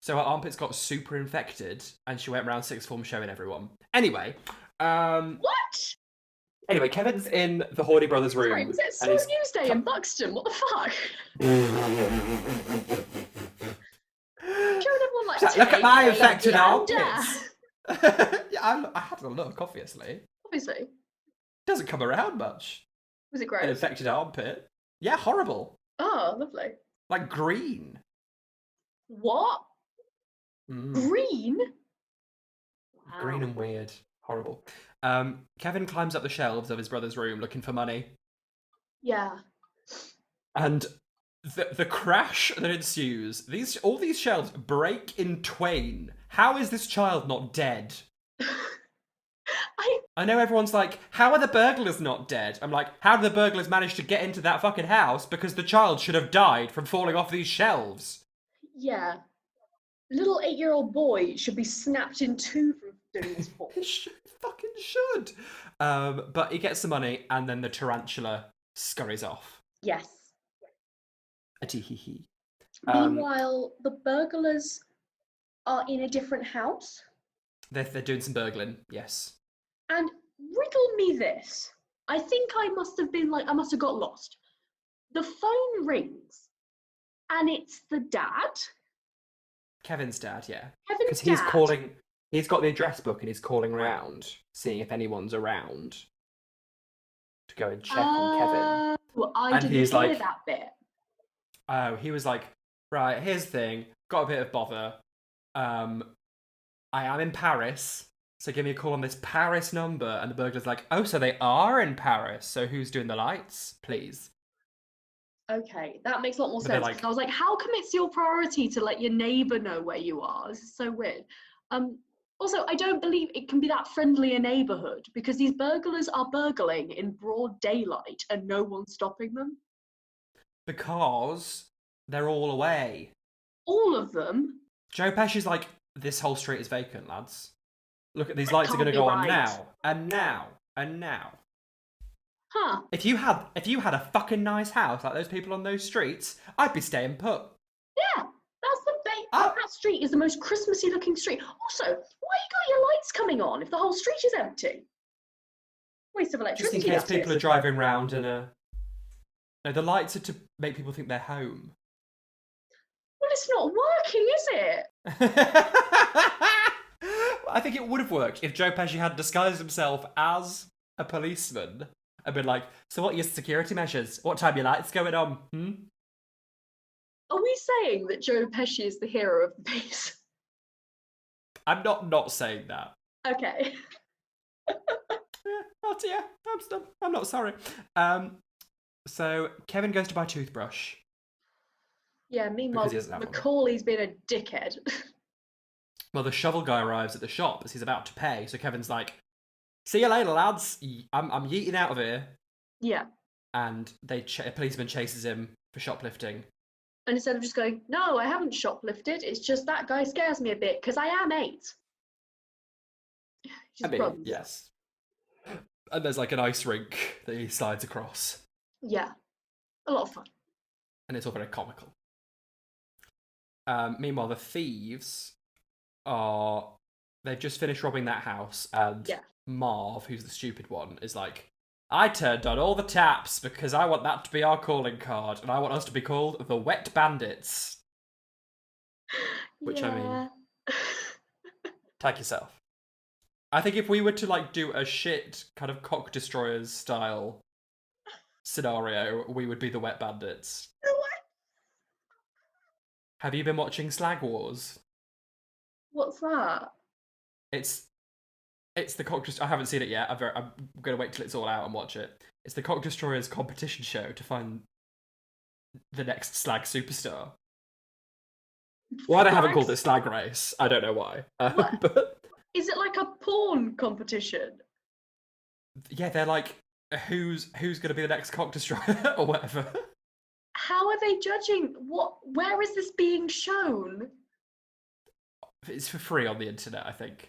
So her armpits got super infected and she went around sixth form showing everyone. Anyway. What? Anyway, Kevin's in the Horny Brothers room. Sorry, was it Small News Day in Buxton? What the fuck? Showing everyone like look at my infected armpits. Yeah, I had a look, obviously. Obviously. Doesn't come around much. Was it gross? An infected armpit. Yeah, horrible. Oh, lovely. Like green. What? Green? Wow. Green and weird. Horrible. Kevin climbs up the shelves of his brother's room looking for money. Yeah. And the crash that ensues, all these shelves break in twain. How is this child not dead? I know everyone's like, how are the burglars not dead? I'm like, how did the burglars manage to get into that fucking house? Because the child should have died from falling off these shelves. Yeah. Little 8-year-old boy should be snapped in two from doing this fall. He fucking should. But he gets the money and then the tarantula scurries off. Yes. A tee-hee-hee. Meanwhile, the burglars are in a different house. They're doing some burgling, yes. And riddle me this. I think I must have got lost. The phone rings and it's the dad. Kevin's dad, yeah. Kevin's dad. Because he's got the address book and he's calling around, seeing if anyone's around to go and check on Kevin. I didn't hear that bit. Oh, he was like, right, here's the thing. Got a bit of bother. I am in Paris, so give me a call on this Paris number. And the burglar's like, oh, so they are in Paris. So who's doing the lights, please? Okay, that makes a lot more sense. Like, I was like, how come it's your priority to let your neighbour know where you are? This is so weird. Also, I don't believe it can be that friendly a neighbourhood because these burglars are burgling in broad daylight and no one's stopping them. Because they're all away. All of them? Joe Pesci's like, this whole street is vacant, lads. Look, these lights are going to go on now, and now, and now. Huh. If you had a fucking nice house like those people on those streets, I'd be staying put. Yeah, that's that street is the most Christmassy looking street. Also, why you got your lights coming on if the whole street is empty? Waste of electricity. Just in case people are driving round and no, the lights are to make people think they're home. Well, it's not working, is it? I think think it would have worked if Joe Pesci had disguised himself as a policeman and been like, so what are your security measures? What time your lights going on? Are we saying that Joe Pesci is the hero of the piece? I'm not saying that. Okay. Yeah, I'm not sorry. So Kevin goes to buy a toothbrush. Yeah, meanwhile, Because he doesn't have one. Macaulay's been a dickhead. Well, the shovel guy arrives at the shop as he's about to pay. So Kevin's like, see you later, lads. I'm yeeting out of here. Yeah. And a policeman chases him for shoplifting. And instead of just going, no, I haven't shoplifted, it's just that guy scares me a bit because I am 8. I mean, yes. And there's like an ice rink that he slides across. Yeah. A lot of fun. And it's all very comical. Meanwhile, the thieves they've just finished robbing that house, and Marv, who's the stupid one, is like, I turned on all the taps because I want that to be our calling card, and I want us to be called the Wet Bandits. Which, I mean, take yourself. I think if we were to like do a shit kind of Cock Destroyers style scenario, we would be the Wet Bandits. Have you been watching Slag Wars? What's that? It's the Cock Destroyers. I haven't seen it yet. I'm going to wait till it's all out and watch it. It's the Cock Destroyers competition show to find the next slag superstar. Why they haven't called it Slag Race, I don't know why. But is it like a porn competition? Yeah, they're like, who's going to be the next Cock Destroyer or whatever. How are they judging? Where is this being shown? It's for free on the internet, I think.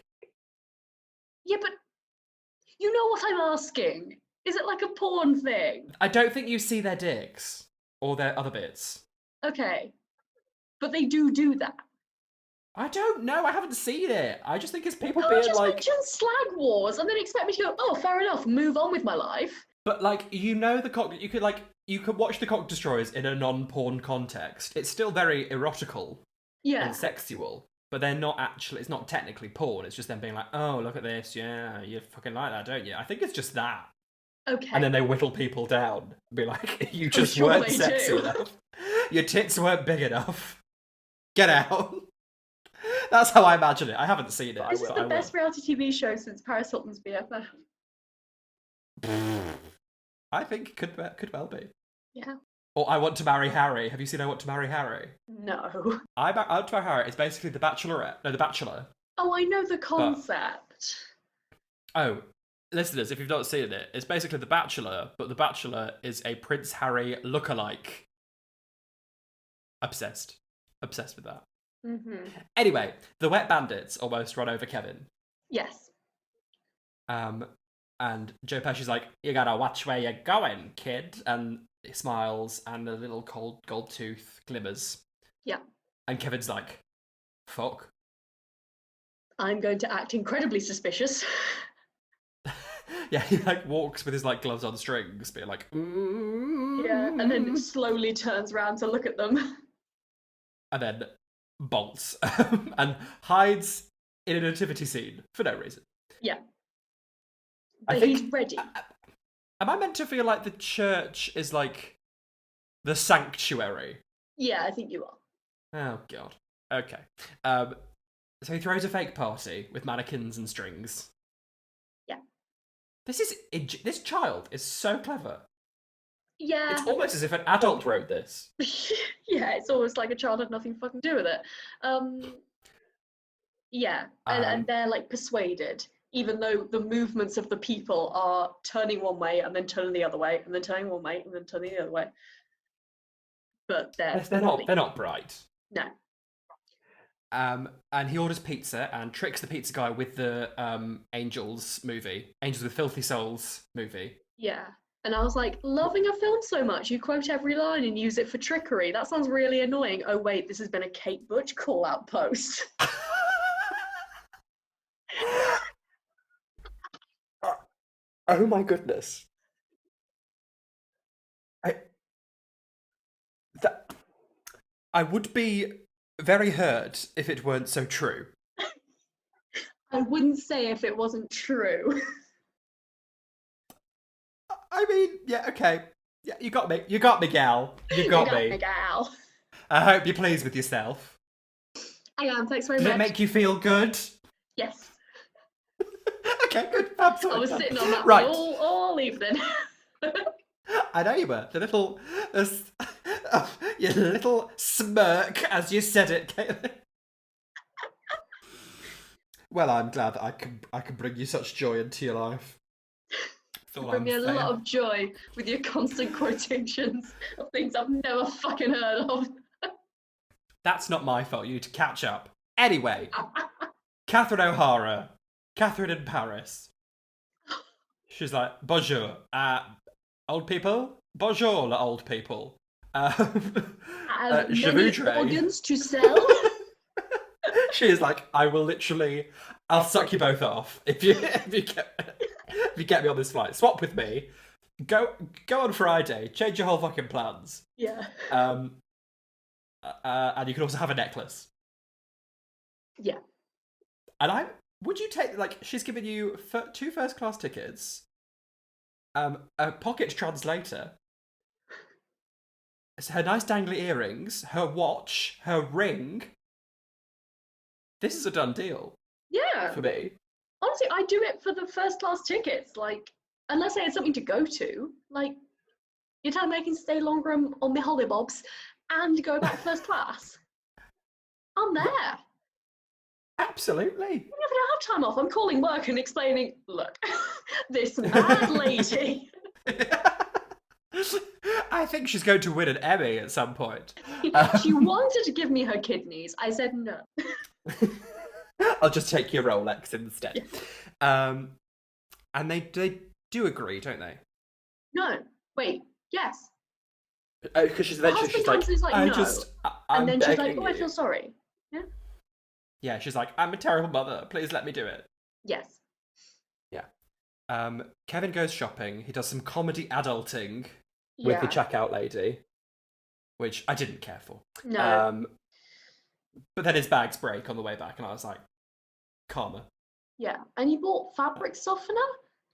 Yeah, but you know what I'm asking. Is it like a porn thing? I don't think you see their dicks or their other bits. Okay. But they do that. I don't know. I haven't seen it. I just think it's people You being just like... mention Slag Wars and then expect me to go, oh, fair enough, move on with my life. But like, you know, you could watch the Cock Destroyers in a non-porn context. It's still very erotical and sexual, but they're not actually, it's not technically porn. It's just them being like, oh, look at this. Yeah, you fucking like that, don't you? I think it's just that. Okay. And then they whittle people down and be like, you just weren't sexy enough. Your tits weren't big enough. Get out. That's how I imagine it. I haven't seen it. This is the best reality TV show since Paris Hilton's BFF. I think could well be. Yeah. Or I Want to Marry Harry. Have you seen I Want to Marry Harry? No. I Want to Marry Harry is basically The Bachelorette. No, The Bachelor. Oh, I know the concept. Oh, listeners, if you've not seen it, it's basically The Bachelor, but The Bachelor is a Prince Harry lookalike. Obsessed with that. Mm-hmm. Anyway, the Wet Bandits almost run over Kevin. Yes. And Joe Pesci's like, you gotta watch where you're going, kid. And he smiles, and a little cold gold tooth glimmers. Yeah. And Kevin's like, fuck. I'm going to act incredibly suspicious. Yeah, he like walks with his like gloves on strings, being like, yeah, and then slowly turns around to look at them. And then bolts and hides in a nativity scene for no reason. Yeah. But he's ready. Am I meant to feel like the church is like the sanctuary? Yeah, I think you are. Oh god. Okay. So he throws a fake party with mannequins and strings. Yeah. This child is so clever. Yeah. It's almost as if an adult wrote this. Yeah, it's almost like a child had nothing fucking to do with it. Yeah, and they're like persuaded, even though the movements of the people are turning one way and then turning the other way and then turning one way and then turning the other way. But they're not bright. No. And he orders pizza and tricks the pizza guy with the Angels with Filthy Souls movie. Yeah. And I was like, loving a film so much, you quote every line and use it for trickery. That sounds really annoying. Oh wait, this has been a Kate Butch call-out post. Oh my goodness. I would be very hurt if it weren't so true. I wouldn't say if it wasn't true. I mean, yeah, okay. Yeah, you got me. You got me, gal. You got me. Gal. I hope you're pleased with yourself. I am, thanks very Did much. it make you feel good? Yes. Okay, good. Absolutely. I was sitting on that right. one all evening. I know you were. The little, your little smirk as you said it, Caitlin. Well, I'm glad that I can bring you such joy into your life. You bring me a lot of joy with your constant quotations of things I've never fucking heard of. That's not my fault. You need to catch up. Anyway, Catherine O'Hara, Catherine in Paris. She's like, bonjour, old people. Bonjour, old people. Many organs to sell. She is like, I'll suck you both off if you get me on this flight. Swap with me. Go on Friday. Change your whole fucking plans. Yeah. And you can also have a necklace. Yeah. And would you take, like, she's given you 2 first-class tickets, a pocket translator, her nice dangly earrings, her watch, her ring. This is a done deal. Yeah. For me. Honestly, I do it for the first class tickets. Like, unless I had something to go to, like, you're telling me I can stay longer on my hollybobs and go back first class. I'm there. Absolutely. Even if I don't have time off, I'm calling work and explaining, look, this mad lady. I think she's going to win an Emmy at some point. She wanted to give me her kidneys. I said no. I'll just take your Rolex instead. Yeah. And they do agree, don't they? No. Wait. Yes. Because she's eventually she's like, no. And then she's like, oh, I feel sorry. Yeah. Yeah, she's like, I'm a terrible mother. Please let me do it. Yes. Yeah. Kevin goes shopping. He does some comedy adulting with the checkout lady, which I didn't care for. No. But then his bags break on the way back, and I was like, karma. Yeah, and he bought fabric softener.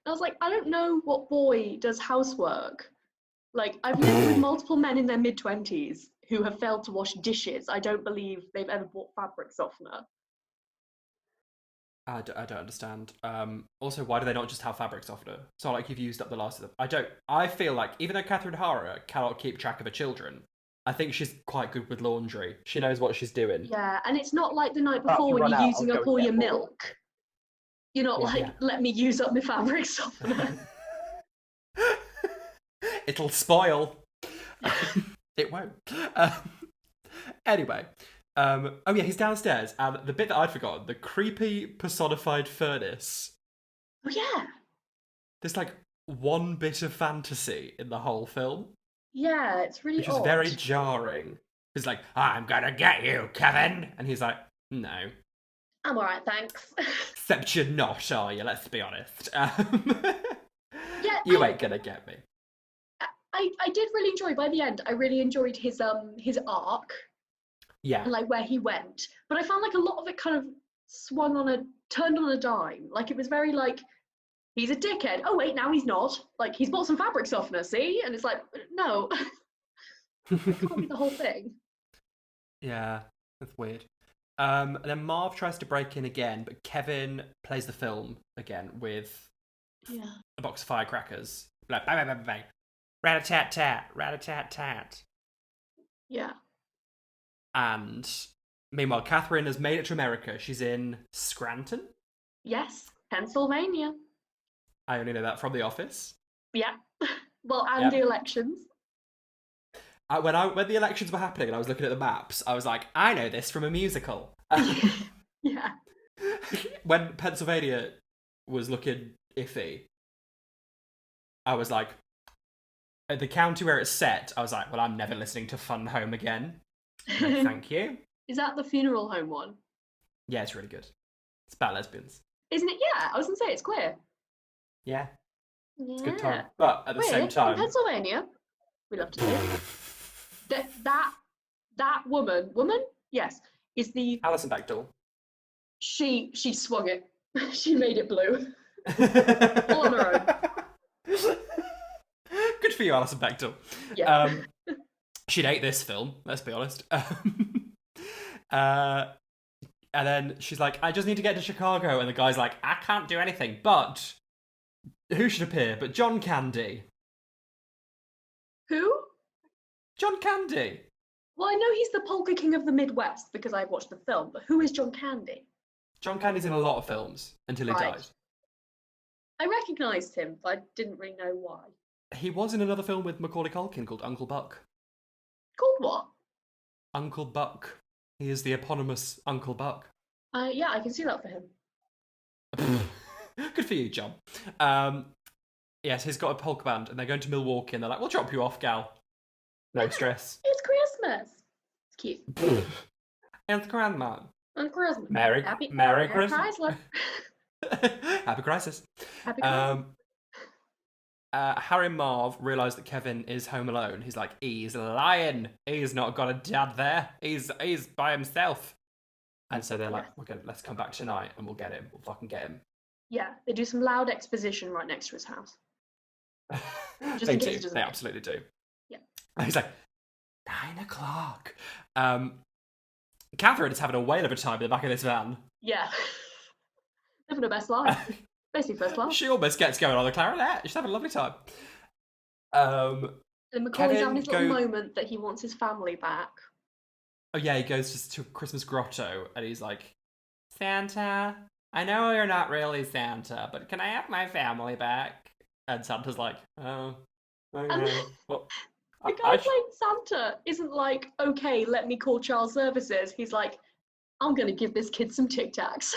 I was like, I don't know what boy does housework. Like, I've lived with multiple men in their mid-20s who have failed to wash dishes. I don't believe they've ever bought fabric softener. I don't understand. Also, why do they not just have fabric softener? So, like, you've used up the last of them. I feel like, even though Catherine O'Hara cannot keep track of her children, I think she's quite good with laundry. She knows what she's doing. Yeah, and it's not like the night before when you're using up all your milk. You're not let me use up my fabric softener. It'll spoil. It won't. Anyway. Oh yeah, he's downstairs, and the bit that I'd forgotten, the creepy personified furnace. Oh yeah. There's like one bit of fantasy in the whole film. Yeah, it's really which is very jarring. He's like, I'm gonna get you, Kevin! And he's like, no. I'm alright, thanks. Except you're not, are you? Let's be honest. You ain't gonna get me. I did really enjoy, by the end, I really enjoyed his arc. Yeah. And like where he went. But I found like a lot of it kind of turned on a dime. Like it was very like, he's a dickhead. Oh wait, now he's not. Like he's bought some fabric softener, see? And it's like, no. It can't be the whole thing. Yeah, that's weird. And then Marv tries to break in again, but Kevin plays the film again with a box of firecrackers. Like, bang, bang, bang, bang. Rat-a-tat-tat, rat-a-tat-tat. Yeah. And meanwhile, Catherine has made it to America. She's in Scranton? Yes, Pennsylvania. I only know that from The Office. Yeah. Well, and the elections. When the elections were happening and I was looking at the maps, I was like, I know this from a musical. Yeah. When Pennsylvania was looking iffy, I was like, at the county where it's set, I was like, well, I'm never listening to Fun Home again. No, thank you. Is that the funeral home one? Yeah, it's really good. It's about lesbians. Isn't it? Yeah, I was going to say it's queer. Yeah. It's a good time. But at the same time... in Pennsylvania, we love to say that woman, yes, is the... Alison Bechdel. She swung it. She made it blue. All on her own. Good for you, Alison Bechdel. Yeah. She'd hate this film, let's be honest. And then she's like, I just need to get to Chicago. And the guy's like, I can't do anything. But who should appear but John Candy? Who? John Candy. Well, I know he's the polka king of the Midwest because I've watched the film, but who is John Candy? John Candy's in a lot of films until he died. I recognised him, but I didn't really know why. He was in another film with Macaulay Culkin called Uncle Buck. Called what? Uncle Buck. He is the eponymous Uncle Buck. Yeah, I can see that for him. Good for you, John. Yes, he's got a polka band, and they're going to Milwaukee, and they're like, we'll drop you off, gal. No stress. It's Christmas. It's cute. And Grandma. And Christmas. Merry Christmas. Chrysler. Happy crisis. Happy Christmas. Harry and Marv realise that Kevin is home alone. He's like, he's lying. He's not got a dad there. He's by himself. And so they're like, let's come back tonight and we'll get him. We'll fucking get him. Yeah, they do some loud exposition right next to his house. Just They in case do. he doesn't They know. absolutely do. Yeah. And he's like, 9:00. Catherine is having a whale of a time in the back of this van. Yeah. Living her best life. Basically first class. She almost gets going on the clarinet. She's having a lovely time. And Macaulay's Kevin having his little moment that he wants his family back. Oh yeah, he goes just to a Christmas grotto and he's like, Santa, I know you're not really Santa, but can I have my family back? And Santa's like, oh, okay. And Well, the guy playing Santa isn't like, okay, let me call child services. He's like, I'm going to give this kid some Tic Tacs.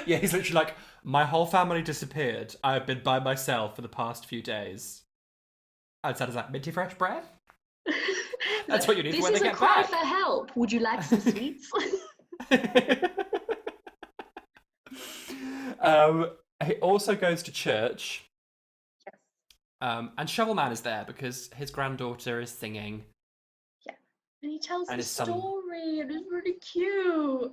Yeah, he's literally like, my whole family disappeared. I've been by myself for the past few days. And Santa's like, minty fresh bread? That's what you need when they get back. This is a cry for help. Would you like some sweets? He also goes to church. Yes. And Shovelman is there because his granddaughter is singing. Yeah. And he tells And the his son- story, and it's really cute.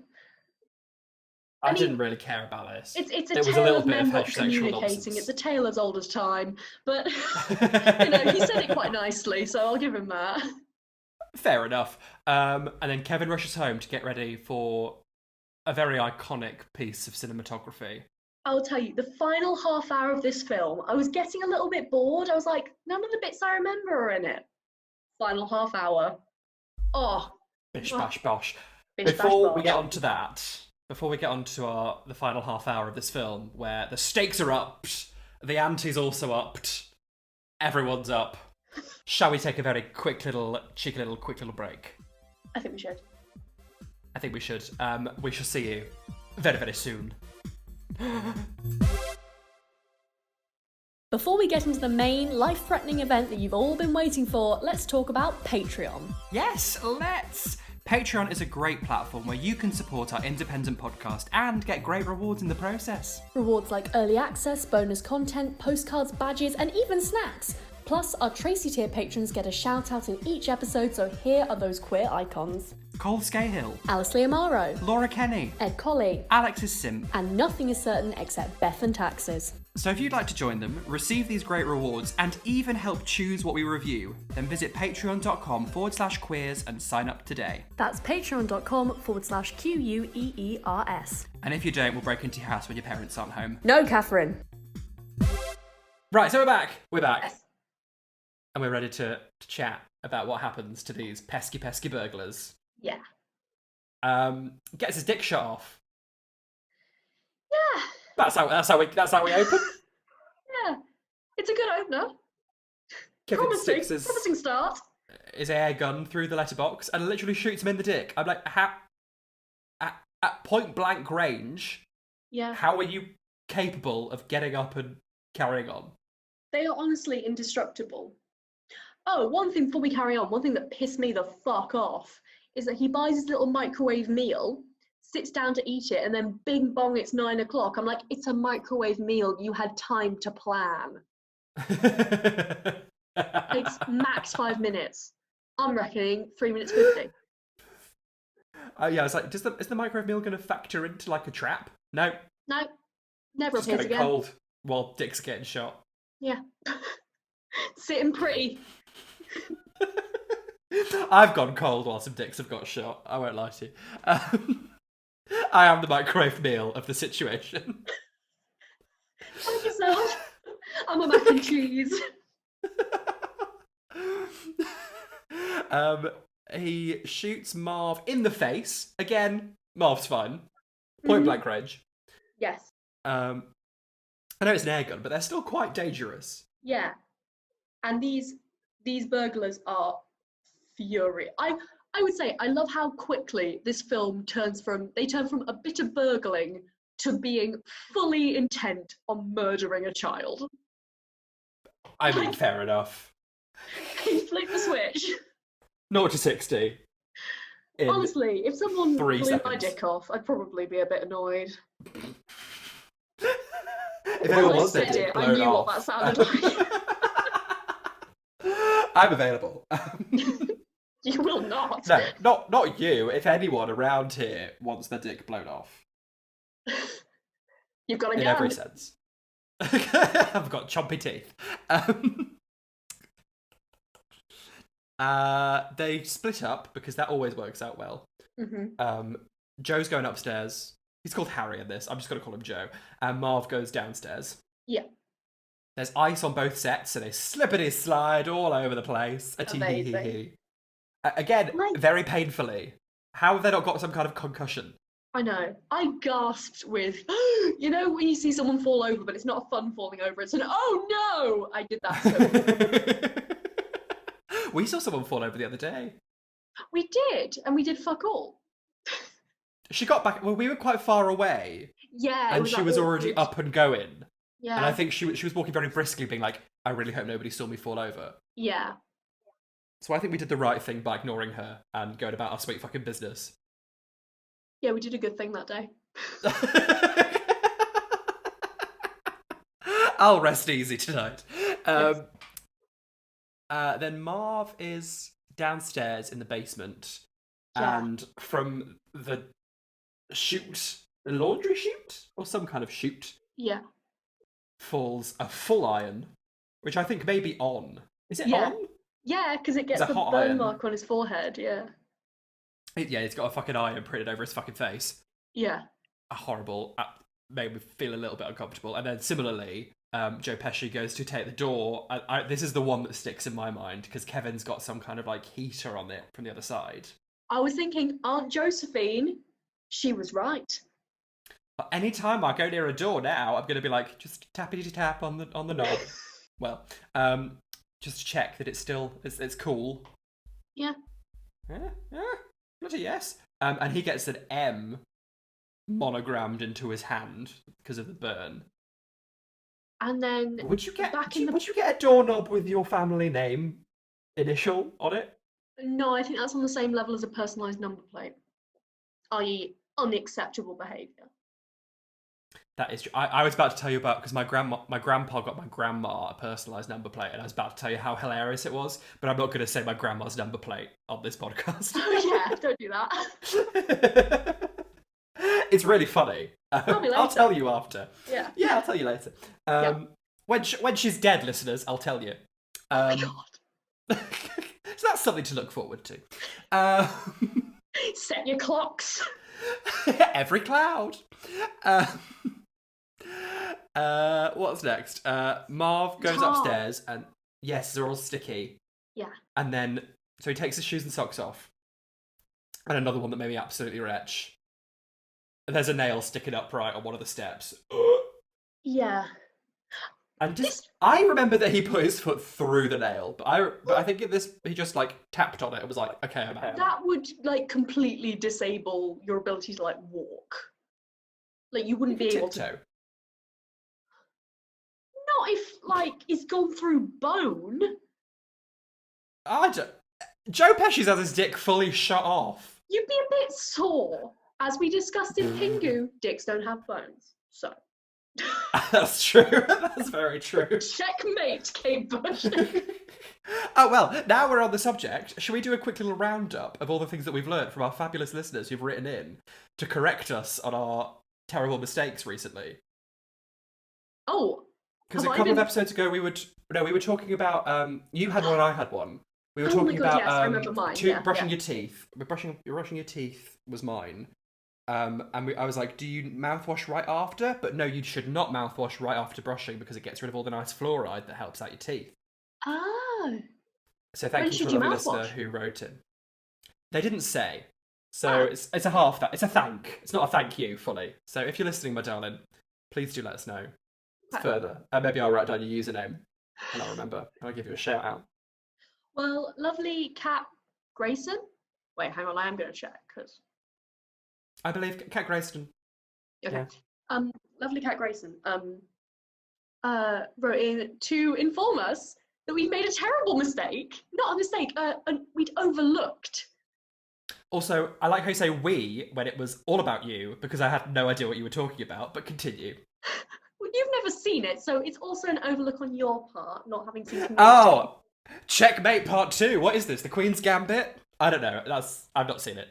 I mean, didn't really care about this. It's a There was a tale little of bit of men not heterosexual communicating. nonsense. It's a tale as old as time. But, he said it quite nicely, so I'll give him that. Fair enough. And then Kevin rushes home to get ready for a very iconic piece of cinematography. I'll tell you, the final half hour of this film, I was getting a little bit bored. I was like, none of the bits I remember are in it. Final half hour. Oh. Bish bash bosh. Bish, bash, Before we bosh. get on to that, before we get on to the final half hour of this film, where the stakes are upped, the ante's also upped, everyone's up, shall we take a very quick little break? I think we should. I think we should. We shall see you very, very soon. Before we get into the main life-threatening event that you've all been waiting for, let's talk about Patreon. Yes, let's! Patreon is a great platform where you can support our independent podcast and get great rewards in the process. Rewards like early access, bonus content, postcards, badges, and even snacks. Plus, our TRACY tier patrons get a shout out in each episode, so here are those queer icons. Cole Scahill, Lia Maro, Laura Kenny, Ed Colley, Alex is Simp. and nothing is certain except Beth and taxes. So if you'd like to join them, receive these great rewards, and even help choose what we review, then visit patreon.com/queers and sign up today. That's patreon.com/QUEERS. And if you don't, we'll break into your house when your parents aren't home. No, Catherine. Right, so we're back. We're back. Yes. And we're ready to chat about what happens to these pesky burglars. Yeah. Gets his dick shot off. Yeah. That's how we open. Yeah. It's a good opener. Kevin Promising. sticks Promising start. his air gun through the letterbox and literally shoots him in the dick. I'm like, how? At point blank range, Yeah. how are you capable of getting up and carrying on? They are honestly indestructible. Oh, one thing before we carry on, one thing that pissed me the fuck off is that he buys his little microwave meal, sits down to eat it, and then bing bong, it's 9 o'clock. I'm like, it's a microwave meal. You had time to plan. Takes max 5 minutes. I'm reckoning 3 minutes 50. Yeah, I was like, is the microwave meal going to factor into like a trap? No. No, never Just appears going again. cold while Dick's getting shot. Yeah. Sitting pretty. I've gone cold while some dicks have got shot. I won't lie to you. I am the microwave meal of the situation. Like yourself. I'm a mac and cheese. He shoots Marv in the face. Again, Marv's fine. Point blank range. Yes. I know it's an air gun, but they're still quite dangerous. Yeah. And these burglars are furious. I would say I love how quickly this film turn from a bit of burgling to being fully intent on murdering a child. I mean, fair enough. He flicked the switch. 0 to 60. Honestly, if someone blew 3 my seconds. dick off, I'd probably be a bit annoyed. If When anyone I wants their said dick it, I blown knew off, what that sounded like. I'm available. You will not. No, not you. If anyone around here wants their dick blown off. You've got a In gun. every sense. I've got chompy teeth. They split up because that always works out well. Mm-hmm. Joe's going upstairs. He's called Harry in this. I'm just going to call him Joe. And Marv goes downstairs. Yeah. There's ice on both sets, so they slippity slide all over the place. Amazing. Again, very painfully. How have they not got some kind of concussion? I know. I gasped with, you know, when you see someone fall over, but it's not a fun falling over. It's an, oh no! I did that so We saw someone fall over the other day. We did, and we did fuck all. She got back. Well, we were quite far away. Yeah, and she was already up and going. Yeah. And I think she was walking very briskly, being like, I really hope nobody saw me fall over. Yeah. So I think we did the right thing by ignoring her and going about our sweet fucking business. Yeah, we did a good thing that day. I'll rest easy tonight. Yes. Then Marv is downstairs in the basement. Yeah. And from the laundry chute? Or some kind of chute? Yeah. Falls a full iron, which I think may be on. Is it Yeah. on? Yeah, because it gets It's a the hot burn iron. mark on his forehead, yeah. It's got a fucking iron printed over his fucking face. Yeah. Horrible. Made me feel a little bit uncomfortable. And then similarly, Joe Pesci goes to take the door. This is the one that sticks in my mind because Kevin's got some kind of like heater on it from the other side. I was thinking, Aunt Josephine, she was right. But anytime I go near a door now, I'm going to be like, just tappity tap on the knob. Well, just to check that it's cool. Yeah. Yeah. Bloody yes. And he gets an M monogrammed into his hand because of the burn. And then Would you get a doorknob with your family name initial on it? No, I think that's on the same level as a personalised number plate, i.e. unacceptable behaviour. That is true. I was about to tell you about, because my grandpa got my grandma a personalised number plate, and I was about to tell you how hilarious it was, but I'm not going to say my grandma's number plate on this podcast. Oh yeah, don't do that. It's really funny. I'll tell you after. Yeah. Yeah, I'll tell you later. When she's dead, listeners, I'll tell you. Oh my god. So that's something to look forward to. Set your clocks. Every cloud. What's next? Marv goes upstairs and yes, they're all sticky. Yeah. And then so he takes his shoes and socks off. And another one that made me absolutely retch. And there's a nail sticking upright on one of the steps. Yeah. And I remember that he put his foot through the nail, but I think he just like tapped on it and was like, okay, I'm out. That would like completely disable your ability to like walk. Like you wouldn't be able to. Tiptoe. Not if like it's gone through bone. Joe Pesci's had his dick fully shut off. You'd be a bit sore. As we discussed in Pingu, dicks don't have bones. So. That's true. That's very true. Checkmate, Kate Butch. Oh, well, now we're on the subject. Shall we do a quick little roundup of all the things that we've learned from our fabulous listeners who've written in to correct us on our terrible mistakes recently? Oh. Because a couple of episodes ago we were talking about you had one and I had one. We were talking about yes, I remember mine. Brushing your teeth. Brushing your teeth was mine. I was like, do you mouthwash right after? But no, you should not mouthwash right after brushing because it gets rid of all the nice fluoride that helps out your teeth. Oh. So thank you to the listener who wrote in. They didn't say. So it's a half that. It's a thank. It's not a thank you fully. So if you're listening, my darling, please do let us know further. Maybe I'll write down your username and I'll remember. And I'll give you a shout out. Well, lovely Cat Grayson. Wait, hang on. I am going to check because I believe Cat Grayson. Okay. Yeah. Lovely Cat Grayson. Wrote in to inform us that we made a terrible mistake. Not a mistake. We'd overlooked. Also, I like how you say we when it was all about you because I had no idea what you were talking about. But continue. Well, you've never seen it, so it's also an overlook on your part, not having seen it. Oh, Checkmate Part 2. What is this? The Queen's Gambit? I don't know. I've not seen it.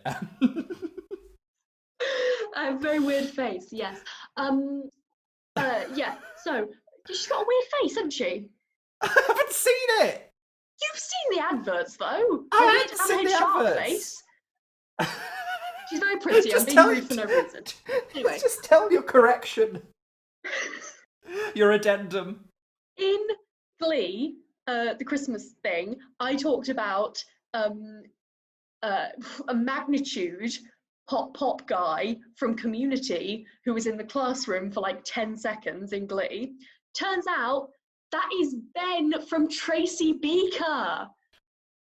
I have a very weird face, yes. Yeah, so she's got a weird face, hasn't she? I haven't seen it! You've seen the adverts, though. I haven't seen the adverts. Face. She's very pretty. I'm being rude for no reason. Anyway. Just tell your correction. Your addendum. In Glee, the Christmas thing, I talked about a magnitude pop guy from Community who was in the classroom for like 10 seconds in Glee. Turns out that is Ben from Tracy Beaker.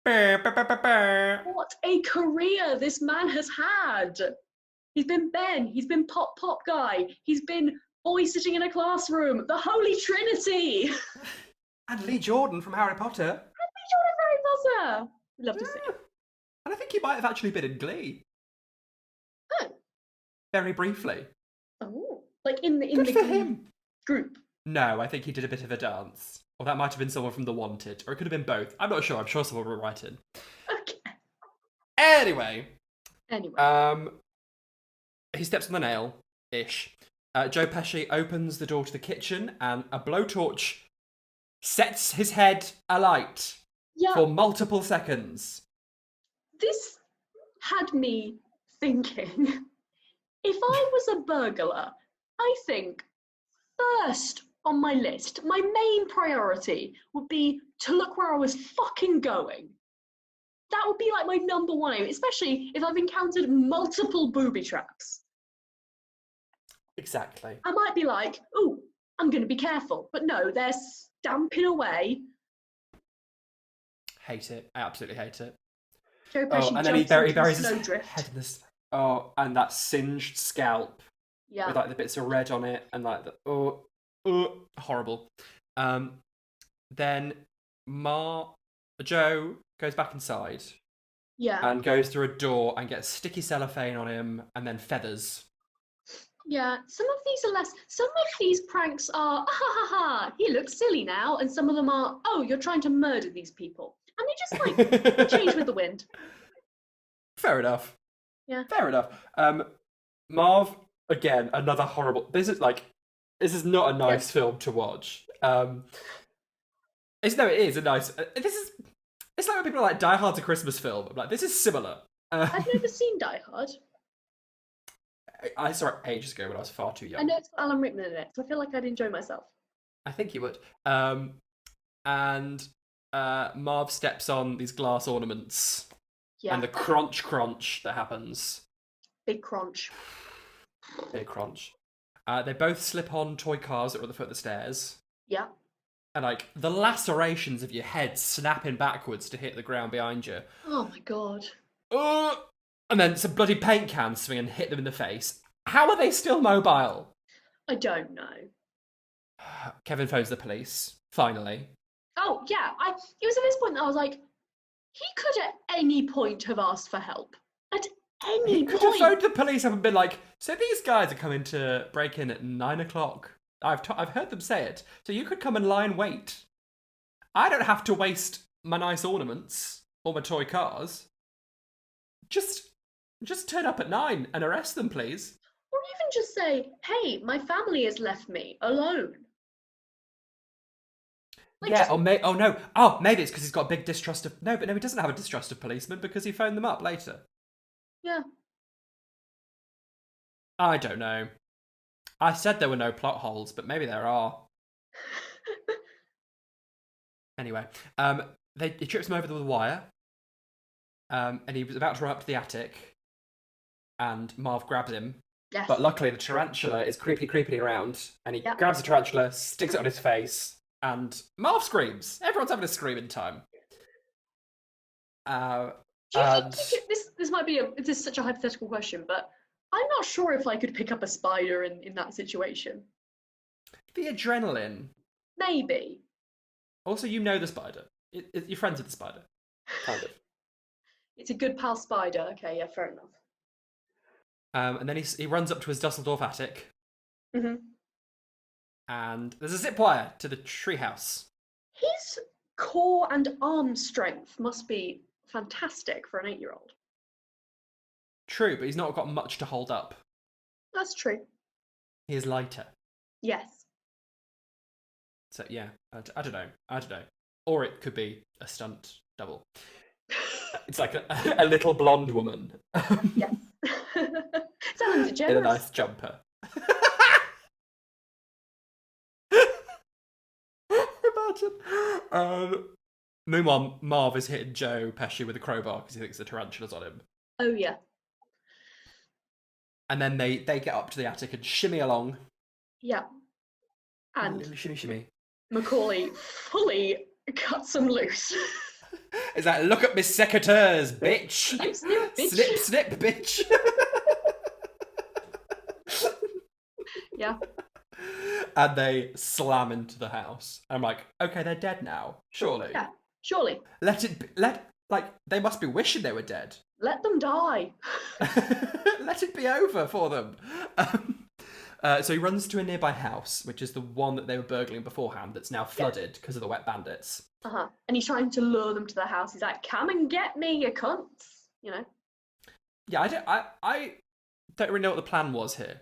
What a career this man has had. He's been Ben, he's been pop guy, he's been boy sitting in a classroom, the Holy Trinity. And Lee Jordan from Harry Potter. Love to see it. And I think he might have actually been in Glee. Oh. Very briefly. Oh. Like in the him. Group. No, I think he did a bit of a dance. Or that might have been someone from The Wanted. Or it could have been both. I'm not sure. I'm sure someone will write in. Okay. Anyway. He steps on the nail-ish. Joe Pesci opens the door to the kitchen and a blowtorch sets his head alight for multiple seconds. This had me thinking, if I was a burglar, I think first on my list, my main priority would be to look where I was fucking going. That would be like my number one aim, especially if I've encountered multiple booby traps. Exactly. I might be like, ooh, I'm going to be careful. But no, they're stamping away. Hate it. I absolutely hate it. Joe Pesci and then he buries his snowdrift. head in this. Oh, and that singed scalp. Yeah. With like the bits of red on it and like the horrible. Then Joe goes back inside. Yeah. And goes through a door and gets sticky cellophane on him and then feathers. Yeah, some of these pranks are, he looks silly now, and some of them are, oh, you're trying to murder these people. And they just like change with the wind. Fair enough. Yeah. Fair enough. Marv, again, another horrible. This is not a nice film to watch. It is a nice. It's like when people are like Die Hard's a Christmas film. I'm like, this is similar. I've never seen Die Hard. I saw it ages ago when I was far too young. I know it's got Alan Rickman in it, so I feel like I'd enjoy myself. I think you would. And Marv steps on these glass ornaments. Yeah. And the crunch that happens. Big crunch. Big crunch. They both slip on toy cars that are at the foot of the stairs. Yeah. And like the lacerations of your head snapping backwards to hit the ground behind you. Oh my god. And then some bloody paint cans swing and hit them in the face. How are they still mobile? I don't know. Kevin phones the police, finally. Oh, yeah. It was at this point that I was like, he could at any point have asked for help. At any point. He could have phoned the police up and been like, so these guys are coming to break in at 9 o'clock. I've heard them say it. So you could come and lie in wait. I don't have to waste my nice ornaments or my toy cars. Just turn up at 9 and arrest them, please. Or even just say, hey, my family has left me alone. Like, Yeah, maybe it's because he's got a big distrust of... No, he doesn't have a distrust of policemen because he phoned them up later. Yeah. I don't know. I said there were no plot holes, but maybe there are. Anyway, he trips him over with a wire, and he was about to run up to the attic, and Marv grabs him. Yes. But luckily the tarantula is creeping around, and he grabs the tarantula, sticks it on his face, and Marv screams. Everyone's having a screaming time. This might be this is such a hypothetical question, but I'm not sure if I could pick up a spider in that situation. The adrenaline. Maybe. Also, you know the spider. You're friends with the spider. Kind of. It's a good pal spider. Okay, yeah, fair enough. And then he runs up to his Dusseldorf attic. Mm-hmm. And there's a zip wire to the treehouse. His core and arm strength must be fantastic for an 8-year-old. True, but he's not got much to hold up. That's true. He is lighter. Yes. So yeah, I don't know. Or it could be a stunt double. It's like a little blonde woman. Yes. Sounds generous. In a nice jumper. Imagine. Meanwhile, Marv is hitting Joe Pesci with a crowbar because he thinks the tarantula's on him. Oh yeah. And then they get up to the attic and shimmy along. Yeah. And shimmy. Macauley fully cuts them loose. Is that look at Miss Secateurs, bitch? Snip, snip, bitch. Snip, snip, bitch. Yeah. And they slam into the house. I'm like, okay, they're dead now. Surely. Yeah, surely. They must be wishing they were dead. Let them die. Let it be over for them. So he runs to a nearby house, which is the one that they were burgling beforehand, that's now flooded because of the wet bandits. Uh-huh. And he's trying to lure them to the house. He's like, come and get me, you cunts. You know? Yeah, I don't really know what the plan was here.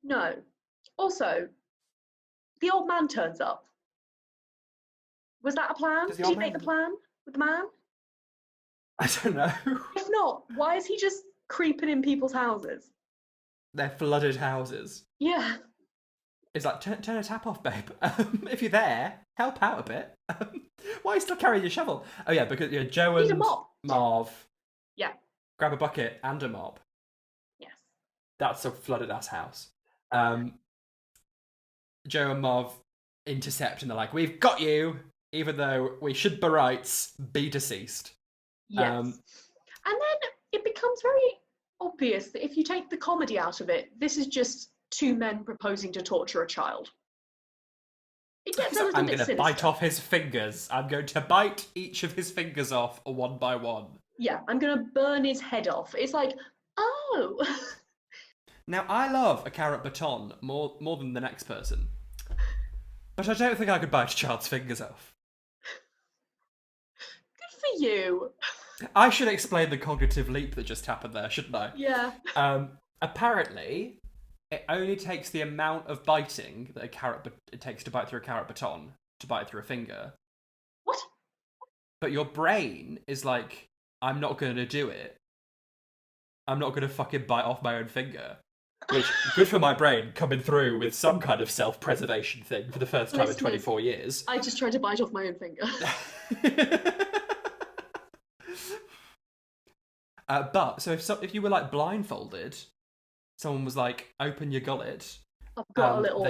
No. Also, the old man turns up. Was that a plan? Did he make the plan with the man? I don't know. If not, why is he just creeping in people's houses? They're flooded houses. Yeah. It's like, turn a tap off, babe. If you're there, help out a bit. Why are you still carrying your shovel? Oh yeah, because Joe and Marv grab a bucket and a mop. Yes. That's a flooded ass house. Joe and Marv intercept and they're like, we've got you, even though we should by rights be deceased. Yes. And then it becomes very obvious that if you take the comedy out of it, this is just two men proposing to torture a child. It gets a little bit sinister. I'm going to bite off his fingers. I'm going to bite each of his fingers off one by one. Yeah, I'm going to burn his head off. It's like, oh. Now, I love a carrot baton more than the next person. But I don't think I could bite a child's fingers off. Good for you. I should explain the cognitive leap that just happened there, shouldn't I? Yeah. Apparently, it only takes the amount of biting that it takes to bite through a carrot baton to bite through a finger. What? But your brain is like, I'm not going to do it. I'm not going to fucking bite off my own finger. Which, good for my brain, coming through with some kind of self-preservation thing for the first time in 24 years. I just tried to bite off my own finger. But, if you were, like, blindfolded, someone was like, open your gullet. I've got a little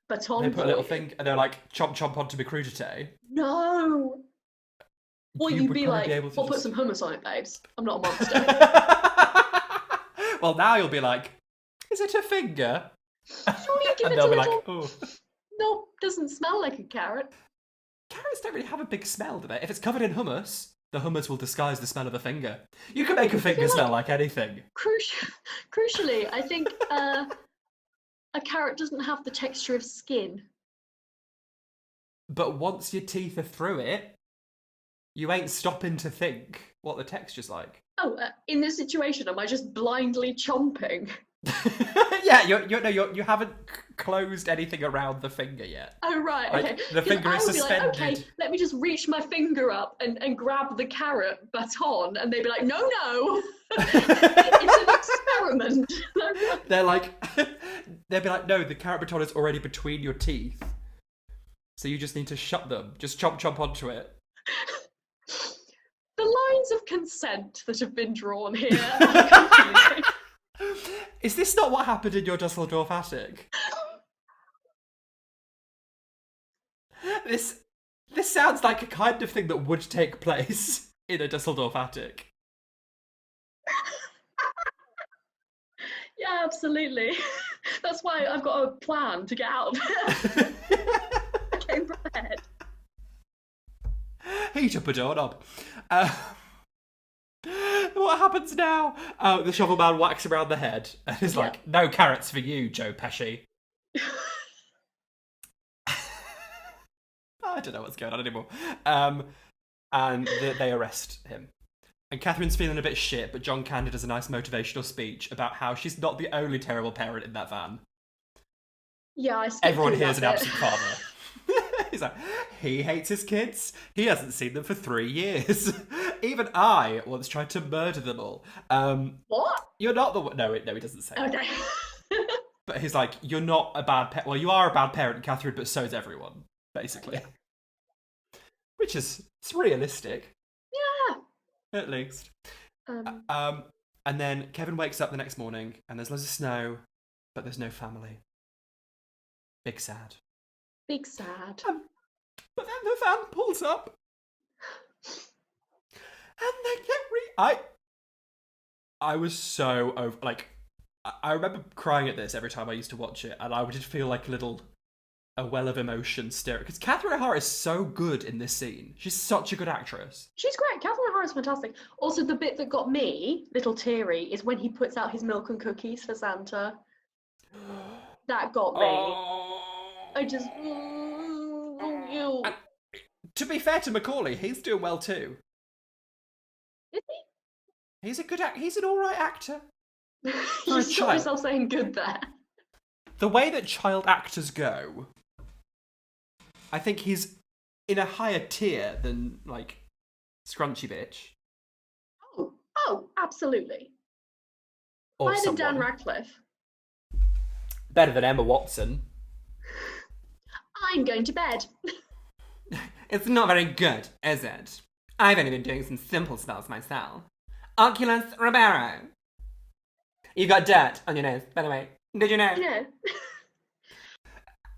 baton. They put a little thing, and they're like, chomp chomp onto my crudité. No! Well, you'd be like, I'll put some hummus on it, babes. I'm not a monster. Well, now you'll be like, is it a finger? Surely you give and it they'll a be little... like, oh. No, doesn't smell like a carrot. Carrots don't really have a big smell, do they? If it's covered in hummus, the hummus will disguise the smell of the finger. You can make a finger smell like anything. Crucially, I think a carrot doesn't have the texture of skin. But once your teeth are through it, you ain't stopping to think what the texture's like. Oh, in this situation, am I just blindly chomping? Yeah, you haven't closed anything around the finger yet. Oh, right, Like, okay. the 'Cause finger I is would be like, suspended. okay, let me just reach my finger up and grab the carrot baton, and they'd be like, no, it's an experiment. They're like, they'd be like, no, the carrot baton is already between your teeth, so you just need to shut them. Just chomp onto it. The lines of consent that have been drawn here are confusing. Is this not what happened in your Dusseldorf attic? This sounds like a kind of thing that would take place in a Dusseldorf attic. Yeah, absolutely. That's why I've got a plan to get out of it. I came prepared. Heat up a doorknob. What happens now? The shovel man whacks around the head and is like, no carrots for you, Joe Pesci. I don't know what's going on anymore. And they arrest him. And Catherine's feeling a bit shit, but John Candy does a nice motivational speech about how she's not the only terrible parent in that van. Yeah, I skipped Everyone through here is an that absent father. He's like, he hates his kids. He hasn't seen them for 3 years. Even I once tried to murder them all. What? You're not the one. No, he doesn't say that. Okay. But he's like, you're not a bad parent. Well, you are a bad parent, Catherine, but so is everyone, basically. Yeah. Which is, it's realistic. Yeah. At least. And then Kevin wakes up the next morning and there's loads of snow, but there's no family. Big sad. Big sad. But then the van pulls up. And they get I was so over, like, I remember crying at this every time I used to watch it, and I would just feel like a well of emotion stirring. Because Catherine O'Hara is so good in this scene. She's such a good actress. She's great. Catherine O'Hara's fantastic. Also, the bit that got me, little teary, is when he puts out his milk and cookies for Santa. That got me. I just... To be fair to Macaulay, he's doing well too. Is he? He's a good he's an alright actor. You saw yourself saying good there. The way that child actors go, I think he's in a higher tier than, like, Scrunchy Bitch. Oh, absolutely. Or Better than Dan someone. Radcliffe. Better than Emma Watson. I'm going to bed. It's not very good, is it? I've only been doing some simple spells myself. Oculus Ribeiro. You've got dirt on your nose, by the way. Did you know? Yeah.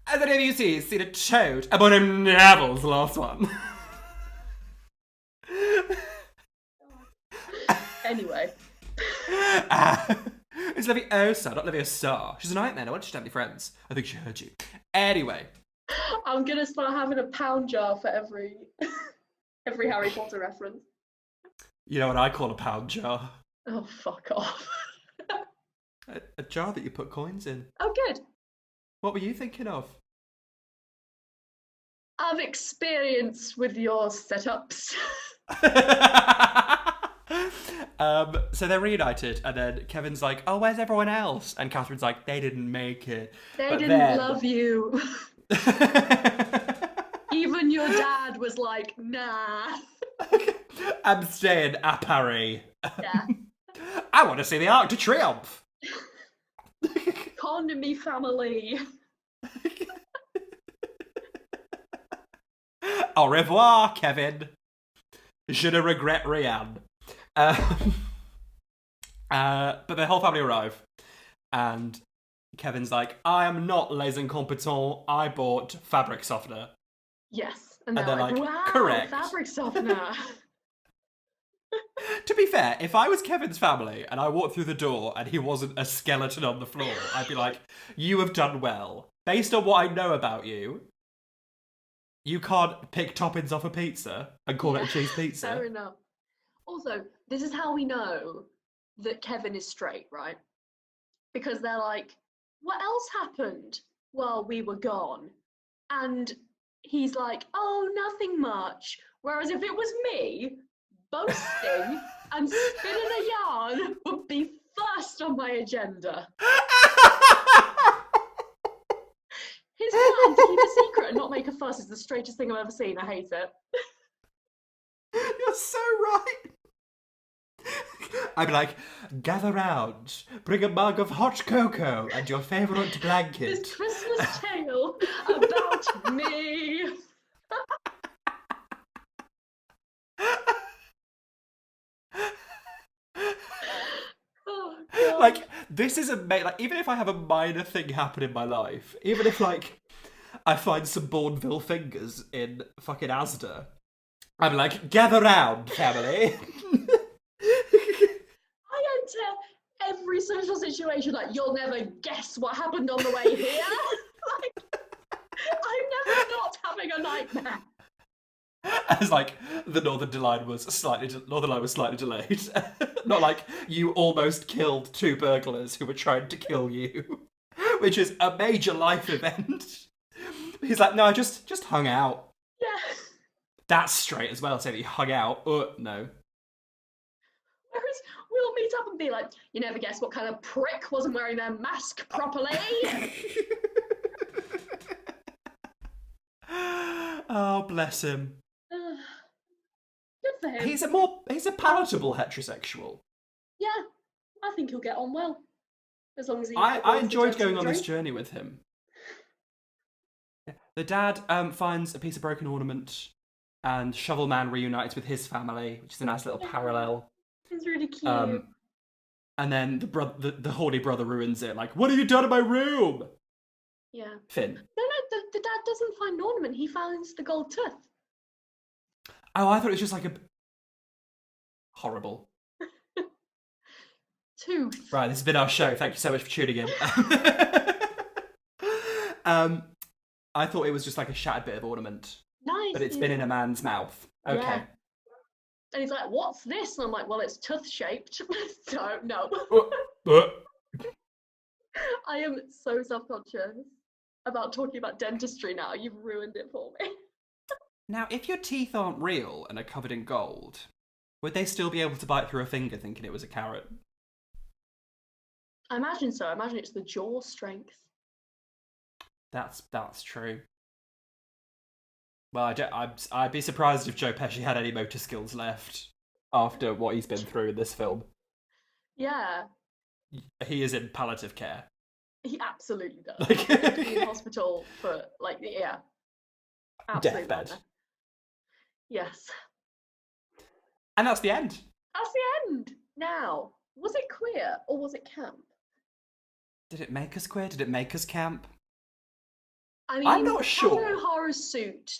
Has any of you seen a toad about a Neville's last one? Anyway. It's Leviosa, not Leviosa. She's a nightmare. I want you to have any friends. I think she heard you. Anyway. I'm going to start having a pound jar for every Harry Potter reference. You know what I call a pound jar? Oh, fuck off. A jar that you put coins in. Oh, good. What were you thinking of? I've experience with your setups. So they're reunited, and then Kevin's like, oh, where's everyone else? And Catherine's like, they didn't make it. They But didn't then... love you. Even your dad was like, nah. I'm staying à Paris. Yeah. I want to see the Arc de Triomphe. Economy family. Au revoir, Kevin. Je ne regrette rien. But the whole family arrive, and Kevin's like, I am not les incompetents, I bought fabric softener. Yes. And And they're they're like, like, wow, correct. fabric softener. To be fair, if I was Kevin's family and I walked through the door and he wasn't a skeleton on the floor, I'd be like, you have done well. Based on what I know about you, you can't pick toppings off a pizza and call it a cheese pizza. Fair enough. Also, this is how we know that Kevin is straight, right? Because they're like, what else happened while we were gone? And he's like, oh, nothing much. Whereas if it was me, boasting and spinning a yarn would be first on my agenda. His plan to keep a secret and not make a fuss is the straightest thing I've ever seen. I hate it. You're so right. I'd be like, gather round, bring a mug of hot cocoa and your favourite blanket. This Christmas tale about me. Oh, God. Like, this is like, even if I have a minor thing happen in my life, even if, like, I find some Bourneville fingers in fucking Asda, I'm like, gather round, family. I enter every social situation like, you'll never guess what happened on the way here. Like, I'm never not having a nightmare. As like the Northern Line was slightly delayed. Not like you almost killed 2 burglars who were trying to kill you, which is a major life event. He's like, no, I just hung out. Yeah. That's straight as well, saying that he hung out. No. Whereas we'll meet up and be like, you never guess what kind of prick wasn't wearing their mask properly. Oh, bless him. Good for him. He's a palatable heterosexual. Yeah, I think he'll get on well. As long as he. I enjoyed going on this journey with him. The dad finds a piece of broken ornament, and Shovel Man reunites with his family, which is a nice little parallel. It's really cute. And then the horny brother ruins it. Like, what have you done in my room? Yeah. Finn. No, the dad doesn't find an ornament. He finds the gold tooth. Oh, I thought it was just like a horrible. Tooth. Right, this has been our show. Thank you so much for tuning in. I thought it was just like a shattered bit of ornament. Nice. But it's been in a man's mouth. Okay. Yeah. And he's like, what's this? And I'm like, well, it's tooth-shaped. So, no. I am so self-conscious about talking about dentistry now. You've ruined it for me. Now, if your teeth aren't real and are covered in gold, would they still be able to bite through a finger thinking it was a carrot? I imagine so. I imagine it's the jaw strength. That's true. Well, I'd be surprised if Joe Pesci had any motor skills left after what he's been through in this film. Yeah. He is in palliative care. He absolutely does. Like- He has to be in hospital for, like, yeah. Absolutely. Deathbed. Yes. And that's the end. That's the end. Now, was it queer or was it camp? Did it make us queer? Did it make us camp? I mean, I'm not sure. Catherine O'Hara's suit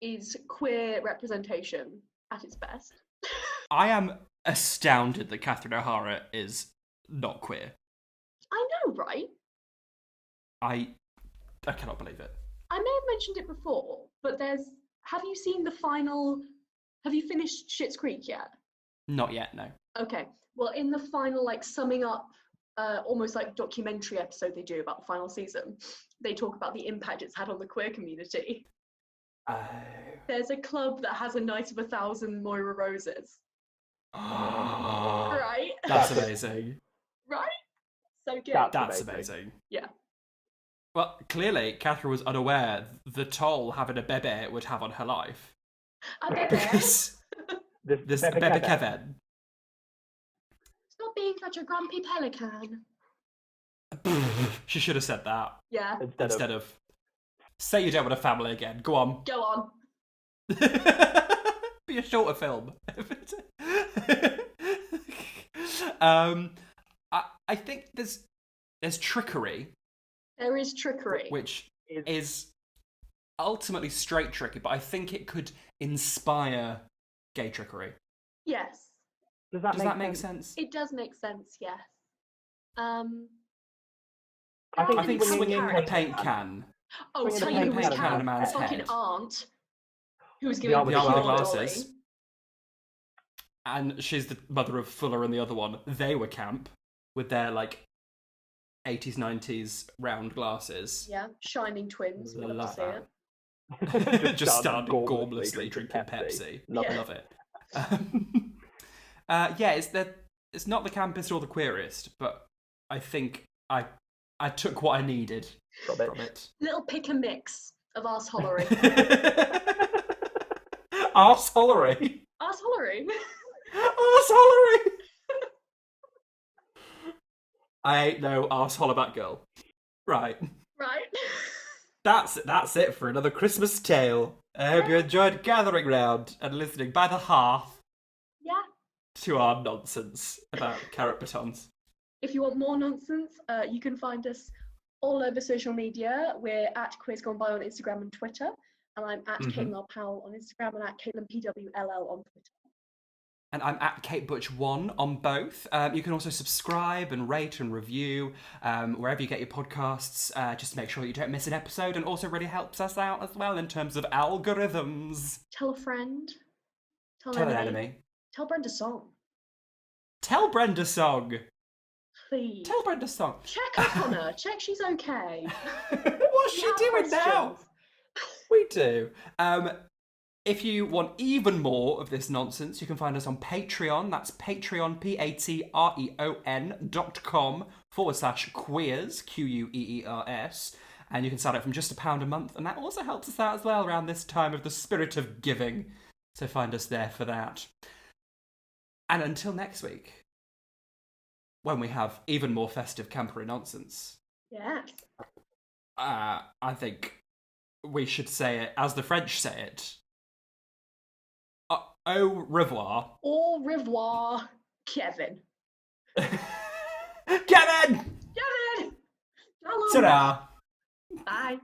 is queer representation at its best. I am astounded that Catherine O'Hara is not queer. I know, right? I cannot believe it. I may have mentioned it before, but have you seen the final, have you finished Schitt's Creek yet? Not yet, no. Okay, well, in the final, like, summing up, almost like documentary episode they do about the final season, they talk about the impact it's had on the queer community. Oh. There's a club that has a night of 1,000 Moira Roses. Oh. Right? That's amazing. Right? So good. That's amazing. Yeah. Well, clearly, Catherine was unaware the toll having a bebe would have on her life. A bebe? Because this bebe Kevin. Stop being such a grumpy pelican. She should have said that. Yeah. Instead of say you don't want a family again. Go on. Go on. Be a shorter film. I think there's trickery. There is trickery. Which is ultimately straight trickery, but I think it could inspire gay trickery. Yes. Does that make sense? It does make sense, yes. I think swinging a character. paint can. Oh, Swinging tell a you paint who was can in a camp. man's Fucking head. aunt. Who was The giving aunt with the Fuller glasses. Dolly. And she's the mother of Fuller and the other one. They were camp with their, like, 80s, 90s round glasses. Yeah, shining twins. Love Love to see that. it. Just standing gormlessly drinking Pepsi. Love it. It's not the campest or the queerest, but I think I took what I needed from it. Little pick and mix of arseholery. Arseholery? Arseholery? Arseholery! I ain't no arsehole about girl. Right. Right. That's it for another Christmas tale. I hope you enjoyed gathering round and listening by the hearth. Yeah. To our nonsense about carrot batons. If you want more nonsense, you can find us all over social media. We're at Quiz Gone By on Instagram and Twitter, and I'm at Caitlin Powell on Instagram and at Caitlin PWLL on Twitter. And I'm at Kate Butch 1 on both. You can also subscribe and rate and review wherever you get your podcasts. Just make sure you don't miss an episode, and also really helps us out as well in terms of algorithms. Tell a friend. Tell an enemy. Tell Brenda Song. Tell Brenda Song. Please. Tell Brenda Song. Check up on her. Check she's okay. What's she doing now? We do. If you want even more of this nonsense, you can find us on Patreon. That's Patreon, patreon.com/queers, QUEERS. And you can sign up from just £1 a month. And that also helps us out as well around this time of the spirit of giving. So find us there for that. And until next week, when we have even more festive campery nonsense. Yes. I think we should say it as the French say it. Au revoir. Au revoir, Kevin. Kevin! Kevin! Ta-da! Bye.